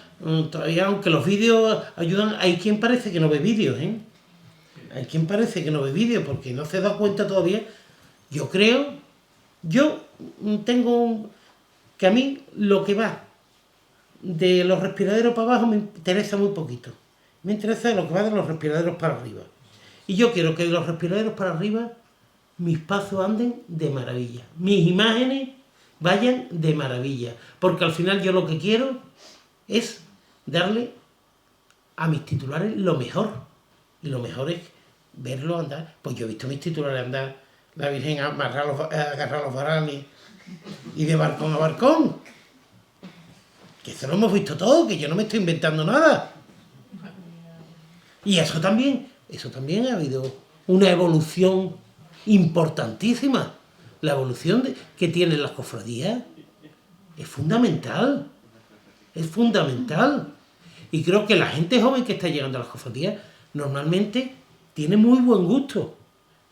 aunque los vídeos ayudan, hay quien parece que no ve vídeos, ¿eh? Hay quien parece que no ve vídeos porque no se da cuenta todavía. Yo tengo que a mí lo que va de los respiraderos para abajo me interesa muy poquito. Me interesa lo que va de los respiraderos para arriba. Y yo quiero que de los respiraderos para arriba mis pasos anden de maravilla. Mis imágenes vayan de maravilla. Porque al final yo lo que quiero es darle a mis titulares lo mejor. Y lo mejor es verlo andar. Pues yo he visto mis titulares andar, la Virgen agarrar los varales y de balcón a balcón. Que eso lo hemos visto todo, que yo no me estoy inventando nada. Y eso también ha habido una evolución importantísima. La evolución que tienen las cofradías es fundamental. Es fundamental. Y creo que la gente joven que está llegando a las cofradías normalmente tiene muy buen gusto.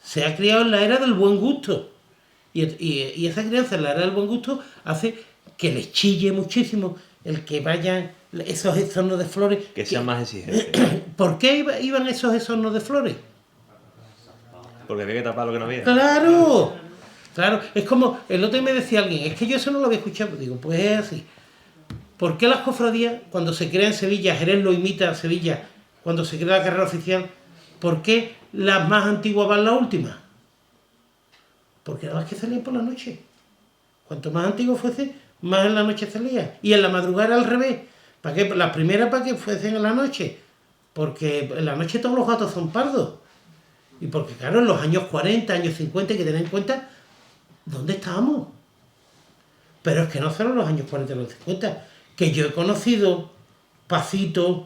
Se ha criado en la era del buen gusto. Y esa crianza en la era del buen gusto hace que les chille muchísimo el que vayan esos exornos de flores. Que sean más exigentes. ¿Por qué iban esos exornos de flores? Porque había que tapar lo que no había. ¡Claro! Claro, es como el otro día me decía alguien, es que yo eso no lo había escuchado. Digo, pues es así. ¿Por qué las cofradías, cuando se crea en Sevilla, Jerez lo imita a Sevilla, cuando se crea la carrera oficial, ¿por qué las más antiguas van las últimas? Porque eran las que salían por la noche. Cuanto más antiguo fuese, más en la noche salía. Y en la madrugada era al revés. ¿Para qué? Las primeras para que fuesen en la noche. Porque en la noche todos los gatos son pardos. Y porque, claro, en los años 40, años 50, hay que tener en cuenta dónde estábamos. Pero es que no solo en los años 40 y los 50, que yo he conocido pasitos,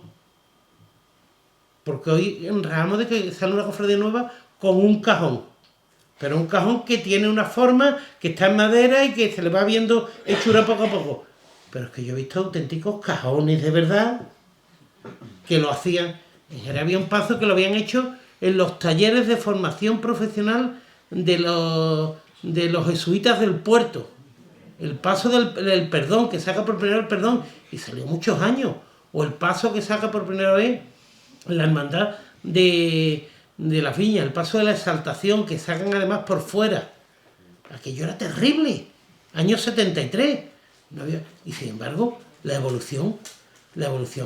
porque hoy enredamos de que sale una cofradía nueva con un cajón. Pero un cajón que tiene una forma, que está en madera y que se le va viendo hechura poco a poco. Pero es que yo he visto auténticos cajones de verdad que lo hacían. En Jerez había un paso que lo habían hecho en los talleres de formación profesional de los jesuitas del puerto. El paso del perdón, que saca por primera vez el perdón, y salió muchos años. O el paso que saca por primera vez la hermandad de la Viña, el paso de la exaltación, que sacan además por fuera. Aquello era terrible. Año 73. No había, y sin embargo, la evolución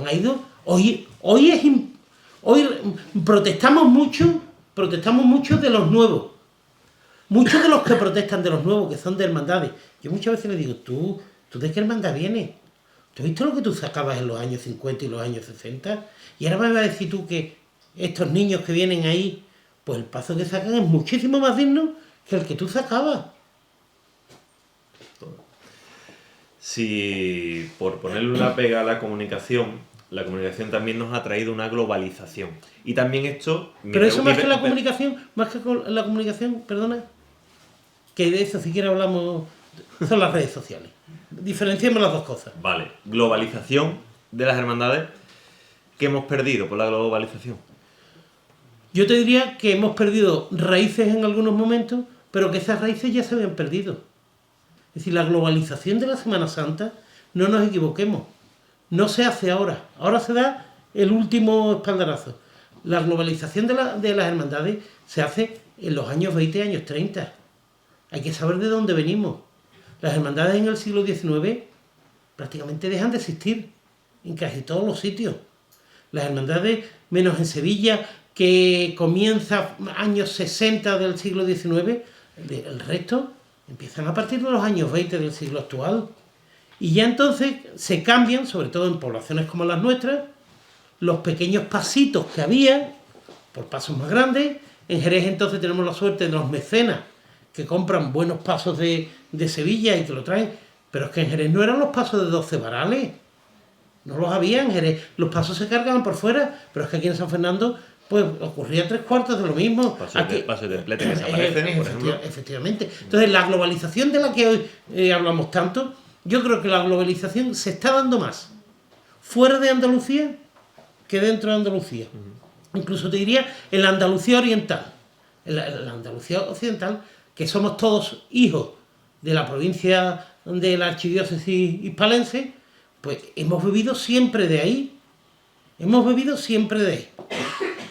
ha ido. Hoy protestamos mucho de los nuevos. Muchos de los que protestan de los nuevos, que son de hermandades. Yo muchas veces les digo, ¿tú de qué hermandad vienes? ¿Tú has visto lo que tú sacabas en los años 50 y los años 60? Y ahora me vas a decir tú que estos niños que vienen ahí, pues el paso que sacan es muchísimo más digno que el que tú sacabas. Si por ponerle una pega a la comunicación también nos ha traído una globalización. Y también esto... Pero eso más que la comunicación, perdona, que de eso si quieres hablamos, son las redes sociales. Diferenciemos las dos cosas. Vale, globalización de las hermandades, ¿qué hemos perdido por la globalización? Yo te diría que hemos perdido raíces en algunos momentos, pero que esas raíces ya se habían perdido. Es decir, la globalización de la Semana Santa, no nos equivoquemos, no se hace ahora. Ahora se da el último espaldarazo. La globalización de las hermandades se hace en los años 20 y años 30. Hay que saber de dónde venimos. Las hermandades en el siglo XIX prácticamente dejan de existir en casi todos los sitios. Las hermandades, menos en Sevilla, que comienza años 60 del siglo XIX, el resto empiezan a partir de los años 20 del siglo actual. Y ya entonces se cambian, sobre todo en poblaciones como las nuestras, los pequeños pasitos que había, por pasos más grandes. En Jerez entonces tenemos la suerte de los mecenas, que compran buenos pasos de Sevilla y que lo traen. Pero es que en Jerez no eran los pasos de 12 varales, No los había en Jerez. Los pasos se cargaban por fuera, pero es que aquí en San Fernando pues ocurría 3/4 de lo mismo. Paso de templete que desaparecen, por ejemplo. Efectivamente. Entonces, la globalización de la que hoy hablamos tanto, yo creo que la globalización se está dando más fuera de Andalucía que dentro de Andalucía. Incluso te diría en la Andalucía oriental. En la Andalucía occidental, que somos todos hijos de la provincia de la archidiócesis hispalense, pues hemos bebido siempre de ahí. Hemos bebido siempre de ahí.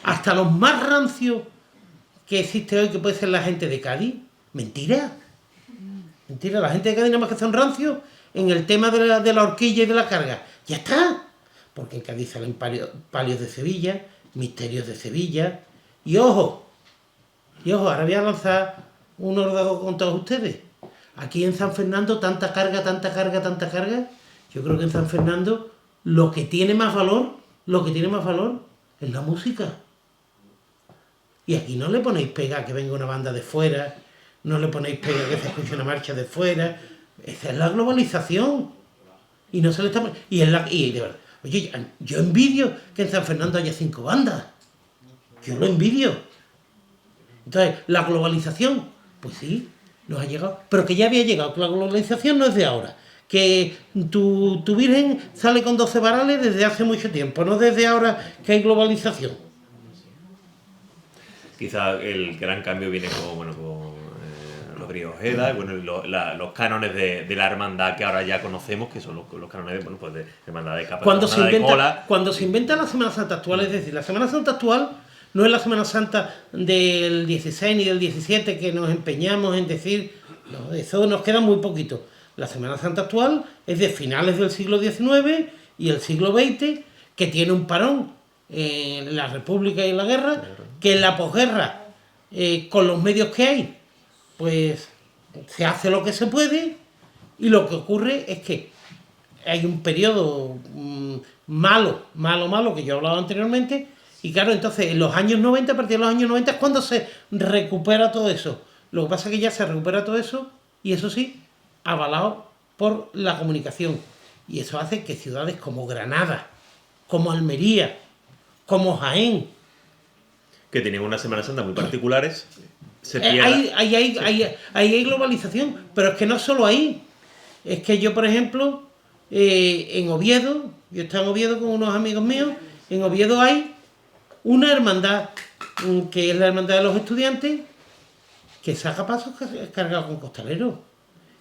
Hasta los más rancios que existe hoy, que puede ser la gente de Cádiz. Mentira. Mentira, la gente de Cádiz nada más que son rancios en el tema de la horquilla y de la carga. Ya está. Porque en Cádiz salen palios de Sevilla, misterios de Sevilla. Y ojo, ahora voy a lanzar un órdago con todos ustedes. Aquí en San Fernando, tanta carga. Yo creo que en San Fernando lo que tiene más valor es la música. Y aquí no le ponéis pega que venga una banda de fuera, no le ponéis pega que se escuche una marcha de fuera. Esa es la globalización. Y no se le está... Y de verdad, oye, yo envidio que en San Fernando haya 5 bandas. Yo lo envidio. Entonces, la globalización, pues sí, nos ha llegado. Pero que ya había llegado, que la globalización no es de ahora. Que tu virgen sale con 12 varales desde hace mucho tiempo, no desde ahora que hay globalización. Quizá el gran cambio viene con Rodrigo Ojeda, los cánones de la hermandad que ahora ya conocemos, que son los cánones de hermandad de capa, de cola. Cuando se inventa la Semana Santa actual, es decir, la Semana Santa actual no es la Semana Santa del 16 ni del 17 que nos empeñamos en decir, no, eso nos queda muy poquito. La Semana Santa actual es de finales del siglo XIX y el siglo XX, que tiene un parón en la República y en la guerra, que en la posguerra, con los medios que hay, pues se hace lo que se puede, y lo que ocurre es que hay un periodo malo, que yo he hablado anteriormente, y claro, entonces en los años 90, a partir de los años 90 es cuando se recupera todo eso. Lo que pasa es que ya se recupera todo eso, y eso sí, avalado por la comunicación. Y eso hace que ciudades como Granada, como Almería, como Jaén, que tienen unas Semanas Santas muy particulares, se pierda. Ahí hay globalización, pero es que no solo ahí. Es que yo, por ejemplo, en Oviedo, yo estaba en Oviedo con unos amigos míos, en Oviedo hay una hermandad, que es la hermandad de los estudiantes, que saca pasos cargados con costaleros.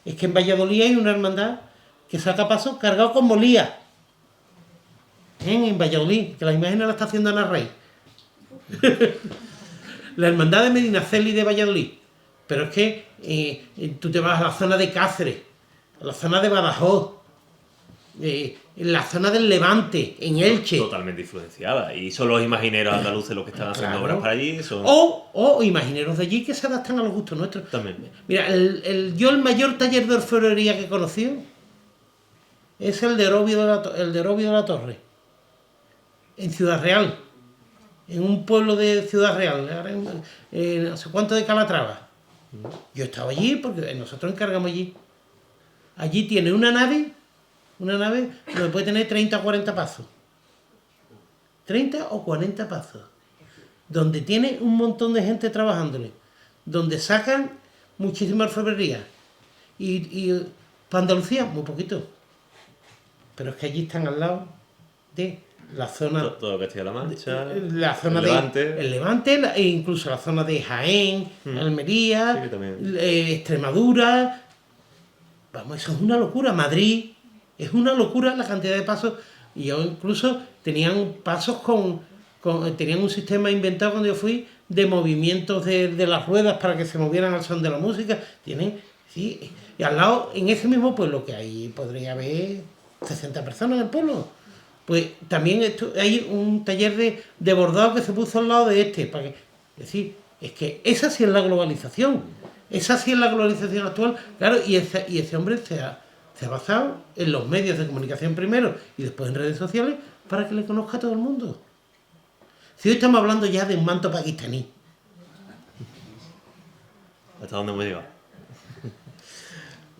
Es que en Valladolid hay una hermandad que saca pasos cargados con molías. En Valladolid, que la imagen la está haciendo Ana Rey. La hermandad de Medinaceli de Valladolid. Pero es que tú te vas a la zona de Cáceres, a la zona de Badajoz, en la zona del Levante, en Elche. Totalmente influenciada. Y son los imagineros andaluces los que están haciendo obras para allí. O imagineros de allí que se adaptan a los gustos nuestros. También. Mira, yo el mayor taller de orfebrería que he conocido es el de Orobio de la Torre, en Ciudad Real, en un pueblo de Ciudad Real, no sé cuánto de Calatrava. Yo estaba allí porque nosotros encargamos allí. Allí tiene una nave donde puede tener 30 o 40 pasos. 30 o 40 pasos. Donde tiene un montón de gente trabajándole. Donde sacan muchísima orfebrería. Y para Andalucía, muy poquito. Pero es que allí están al lado de la zona... Todo Castilla-La Mancha, la zona el Levante, e incluso la zona de Jaén, Almería, Extremadura. Vamos, eso es una locura. Madrid, es una locura la cantidad de pasos. Y yo incluso tenían pasos tenían un sistema inventado cuando yo fui de movimientos de las ruedas para que se movieran al son de la música. Sí, y al lado, en ese mismo pueblo, que ahí podría haber 60 personas en el pueblo, pues también hay un taller de bordado que se puso al lado de para que, es decir, es que esa sí es la globalización. Esa sí es la globalización actual. Claro, y ese hombre se ha basado en los medios de comunicación primero y después en redes sociales para que le conozca a todo el mundo. Si hoy estamos hablando ya de un manto pakistaní. ¿Hasta dónde hemos llegado?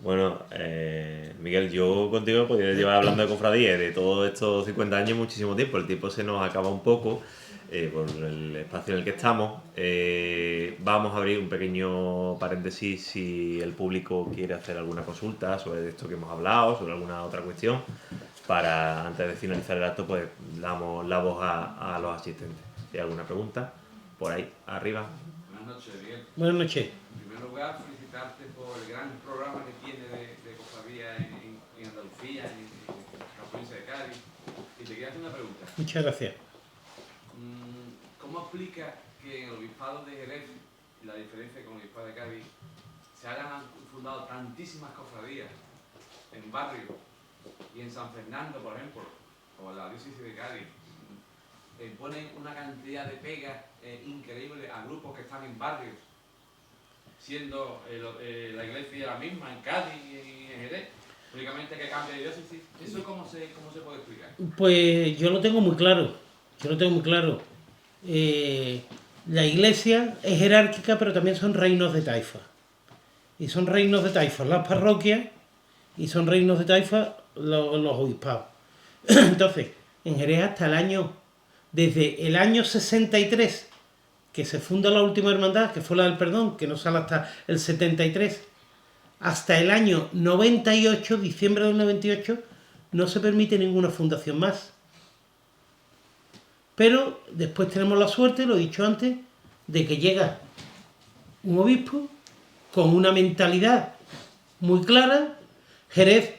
Bueno, Miguel, yo contigo podría llevar hablando de cofradías de todos estos 50 años muchísimo tiempo. El tiempo se nos acaba un poco por el espacio en el que estamos. Vamos a abrir un pequeño paréntesis si el público quiere hacer alguna consulta sobre esto que hemos hablado, sobre alguna otra cuestión, para antes de finalizar el acto pues damos la voz a los asistentes. Si hay alguna pregunta, por ahí, arriba. Buenas noches, Miguel. Buenas noches. En primer lugar, felicitarte por el gran programa que tiene de cofradía en Andalucía, en la provincia de Cádiz. Y te quería hacer una pregunta. Muchas gracias. ¿Cómo explica que en el obispado de Jerez, y la diferencia con el obispado de Cádiz, se hayan fundado tantísimas cofradías en barrios y en San Fernando, por ejemplo, o en la diócesis de Cádiz, ponen una cantidad de pegas increíble a grupos que están en barrios, siendo la iglesia la misma en Cádiz y en Jerez, únicamente que cambia de diócesis? ¿Eso cómo se puede explicar? Pues yo lo tengo muy claro. La iglesia es jerárquica, pero también son reinos de taifa. Y son reinos de taifa las parroquias y son reinos de taifa los obispados. Entonces, en Jerez desde el año 63, que se funda la última hermandad, que fue la del perdón, que no sale hasta el 73, hasta el año 98, diciembre del 98, no se permite ninguna fundación más. Pero después tenemos la suerte, lo he dicho antes, de que llega un obispo con una mentalidad muy clara. Jerez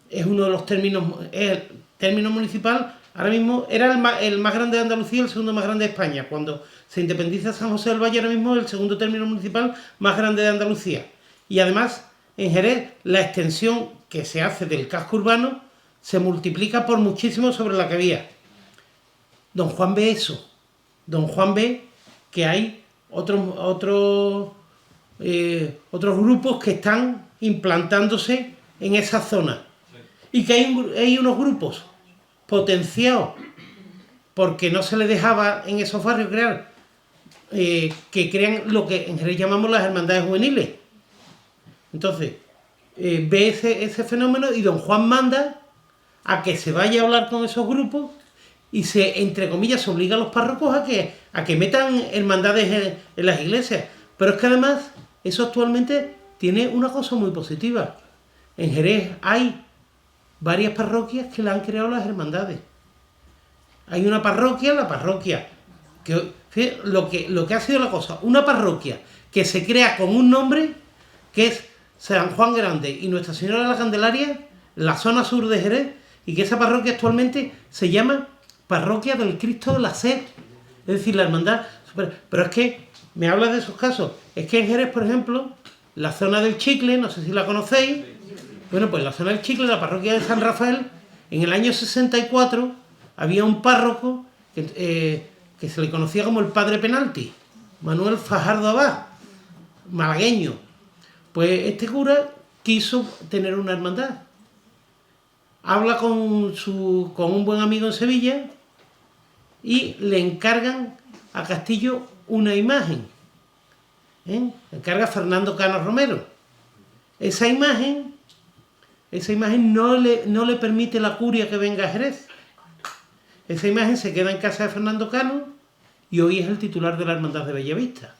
es uno de los términos, es el término municipal, ahora mismo era el más grande de Andalucía y el segundo más grande de España. Cuando se independiza San José del Valle, ahora mismo es el segundo término municipal más grande de Andalucía. Y además, en Jerez, la extensión que se hace del casco urbano se multiplica por muchísimo sobre la que había. Don Juan ve eso. Don Juan ve que hay otros grupos que están implantándose en esa zona. Y que hay unos grupos potenciados porque no se les dejaba en esos barrios crear, que crean lo que en Jerez llamamos las hermandades juveniles. Entonces, ve ese fenómeno y don Juan manda a que se vaya a hablar con esos grupos y entre comillas, se obliga a los párrocos a que metan hermandades en las iglesias. Pero es que además, eso actualmente tiene una cosa muy positiva. En Jerez hay varias parroquias que le han creado las hermandades. Hay una parroquia, la parroquia, lo que ha sido la cosa, una parroquia que se crea con un nombre, que es San Juan Grande y Nuestra Señora de la Candelaria, la zona sur de Jerez, y que esa parroquia actualmente se llama Parroquia del Cristo de la Sed, es decir, la hermandad. Pero es que me hablas de esos casos. Es que en Jerez, por ejemplo, la zona del Chicle, no sé si la conocéis. Bueno, pues la zona del Chicle, la parroquia de San Rafael, en el año 64 había un párroco que se le conocía como el Padre Penalti, Manuel Fajardo Abad, malagueño. Pues este cura quiso tener una hermandad. Habla con un buen amigo en Sevilla y le encargan a Castillo una imagen. Le encarga Fernando Cano Romero. Esa imagen no le permite la curia que venga a Jerez. Esa imagen se queda en casa de Fernando Cano y hoy es el titular de la Hermandad de Bellavista.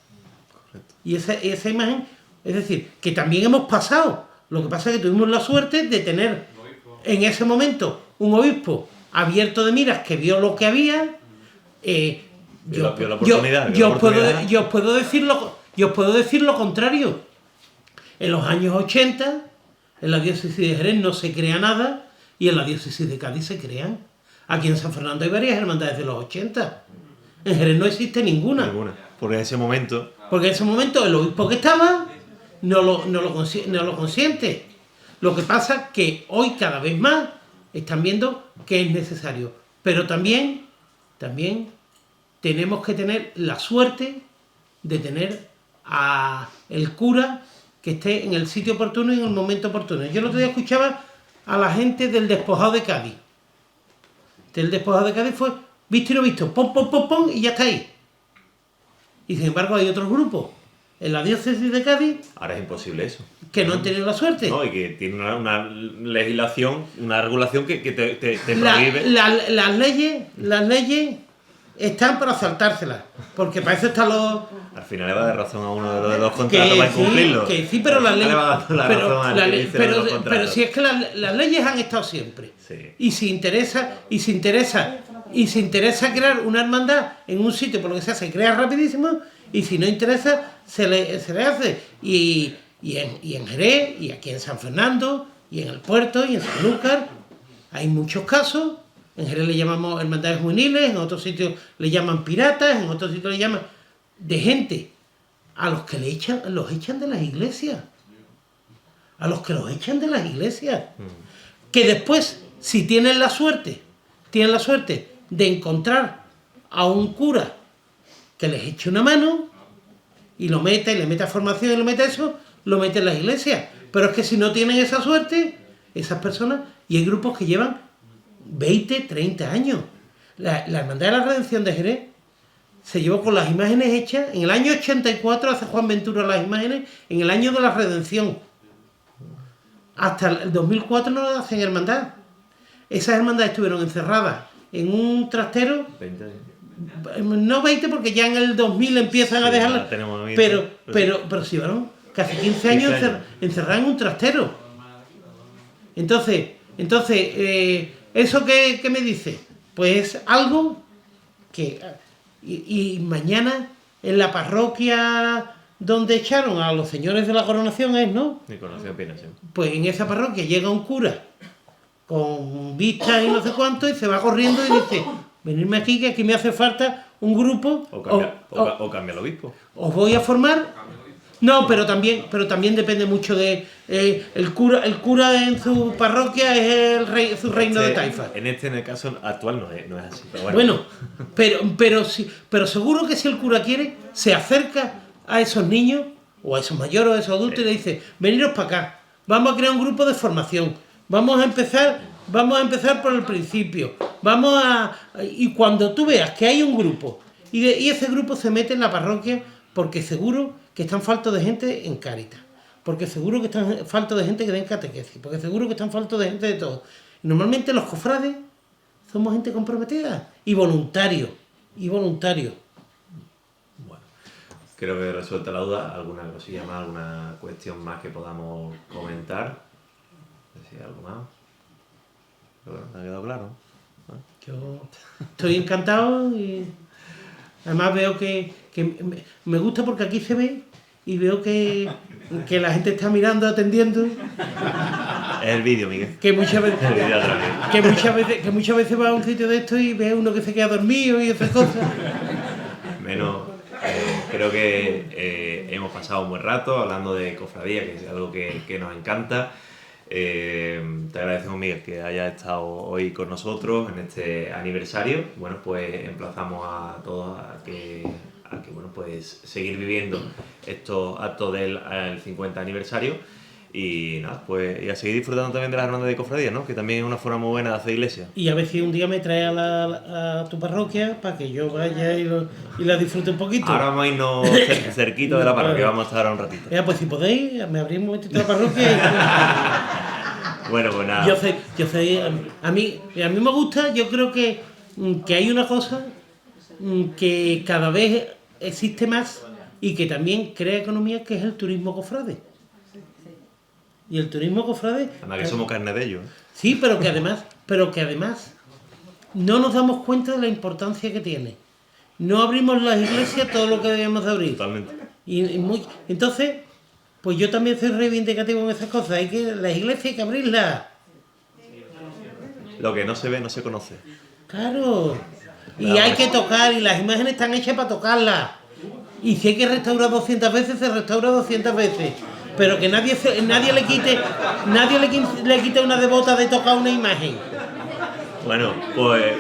Correcto. Y esa imagen, es decir, que también hemos pasado. Lo que pasa es que tuvimos la suerte de tener en ese momento un obispo abierto de miras que vio lo que había. Yo os puedo decir lo contrario. En los años 80, en la diócesis de Jerez no se crea nada y en la diócesis de Cádiz se crean. Aquí en San Fernando hay varias hermandades de los 80. En Jerez no existe ninguna. Porque en ese momento el obispo que estaba no lo consiente. Lo que pasa es que hoy cada vez más están viendo que es necesario. Pero también tenemos que tener la suerte de tener a el cura que esté en el sitio oportuno y en el momento oportuno. Yo el otro día escuchaba a la gente del despojado de Cádiz. El despojado de Cádiz fue visto y no visto, pom, pom, pom, pom, y ya está ahí. Y sin embargo hay otros grupos en la diócesis de Cádiz Ahora es imposible eso. que no han tenido la suerte. No, y que tiene una legislación, una regulación que te La- prohíbe. las leyes están para saltárselas, porque para eso están los... Al final le va a dar razón a uno de los contratos para incumplirlo. Que sí, pero las Al final leyes... le va a dar la razón al que dice pero, los contratos. pero si es que las leyes han estado siempre. Sí. Y si interesa crear una hermandad en un sitio, por lo que sea, se crea rapidísimo, y si no interesa, se le hace. Y en Jerez, y aquí en San Fernando, y en el puerto, y en Sanlúcar, hay muchos casos. En Jerez le llamamos hermandades juveniles, en otros sitios le llaman piratas, en otros sitios le llaman de gente a los que los echan de las iglesias. A los que los echan de las iglesias. Que después, si tienen la suerte de encontrar a un cura que les eche una mano y lo mete, le mete a formación y lo mete a eso, lo mete en las iglesias. Pero es que si no tienen esa suerte, esas personas, y hay grupos que llevan 20, 30 años. La Hermandad de la Redención de Jerez se llevó con las imágenes hechas, en el año 84 hace Juan Ventura las imágenes, en el año de la Redención. Hasta el 2004 no hacen hermandad. Esas hermandades estuvieron encerradas en un trastero, 20 años. no 20 porque ya en el 2000 empiezan a Sí, dejarlas, ya tenemos 20, pero se llevaron casi 15 años 15 años. encerradas en un trastero. Entonces ¿eso qué me dice? Pues algo que... Y mañana en la parroquia donde echaron a los señores de la coronación ¿no? Ni conocí apenas, sí. Pues en esa parroquia llega un cura con vistas y no sé cuánto y se va corriendo y dice, venidme aquí que aquí me hace falta un grupo, O cambia el obispo. os voy a formar. No, pero también depende mucho de el cura en su parroquia es su reino de taifa. En el caso actual no es así. Pero Bueno, pero seguro que si el cura quiere, se acerca a esos niños, o a esos mayores, o a esos adultos, y le dice, veniros para acá, vamos a crear un grupo de formación, vamos a empezar por el principio, y cuando tú veas que hay un grupo, y ese grupo se mete en la parroquia, porque seguro que están faltos de gente en Cáritas, porque seguro que están faltos de gente que den catequesis, porque seguro que están faltos de gente de todo. Y normalmente los cofrades somos gente comprometida y voluntarios. Bueno, creo que he resuelto la duda. ¿Alguna cosilla más, alguna cuestión más que podamos comentar? No sé si hay algo más. Pero bueno, ¿me ha quedado claro? ¿No? Yo estoy encantado y además veo que me gusta porque aquí se ve y veo que la gente está mirando, atendiendo, Es el vídeo, Miguel. que muchas veces El vídeo otra vez. que muchas veces va a un sitio de esto y ve uno que se queda dormido y esas cosas. Menos, creo que hemos pasado un buen rato hablando de cofradía, que es algo que nos encanta. Te agradecemos, Miguel, que hayas estado hoy con nosotros en este aniversario. Bueno, pues emplazamos a todos a que bueno, pues seguir viviendo estos actos del 50 aniversario y nada, pues y a seguir disfrutando también de las hermandades de cofradía, ¿no? Que también es una forma muy buena de hacer iglesia. Y a ver si un día me trae a tu parroquia para que yo vaya y la disfrute un poquito. Ahora vamos a irnos cerquita de la parroquia, vamos a estar ahora un ratito. Pues si podéis, me abrís un momentito la parroquia. Bueno, pues nada. Yo sé, a mí me gusta, yo creo que hay una cosa que cada vez existe más y que también crea economía, que es el turismo cofrade. Y el turismo cofrade... Además que somos carne de ellos. Sí, pero que además no nos damos cuenta de la importancia que tiene. No abrimos las iglesias todo lo que debemos de abrir. Totalmente. Entonces, pues yo también soy reivindicativo en esas cosas. Las iglesias hay que abrirlas. Lo que no se ve, no se conoce. Claro. Y hay que tocar, y las imágenes están hechas para tocarlas. Y si hay que restaurar 200 veces, se restaura 200 veces. Pero que nadie le quite una devota de tocar una imagen. Bueno, pues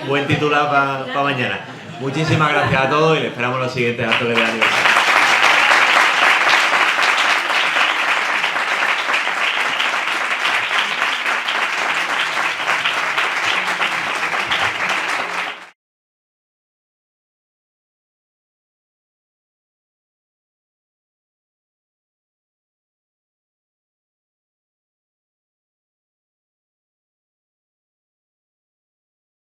buen titular para mañana. Muchísimas gracias a todos y les esperamos los siguientes actos de aniversario.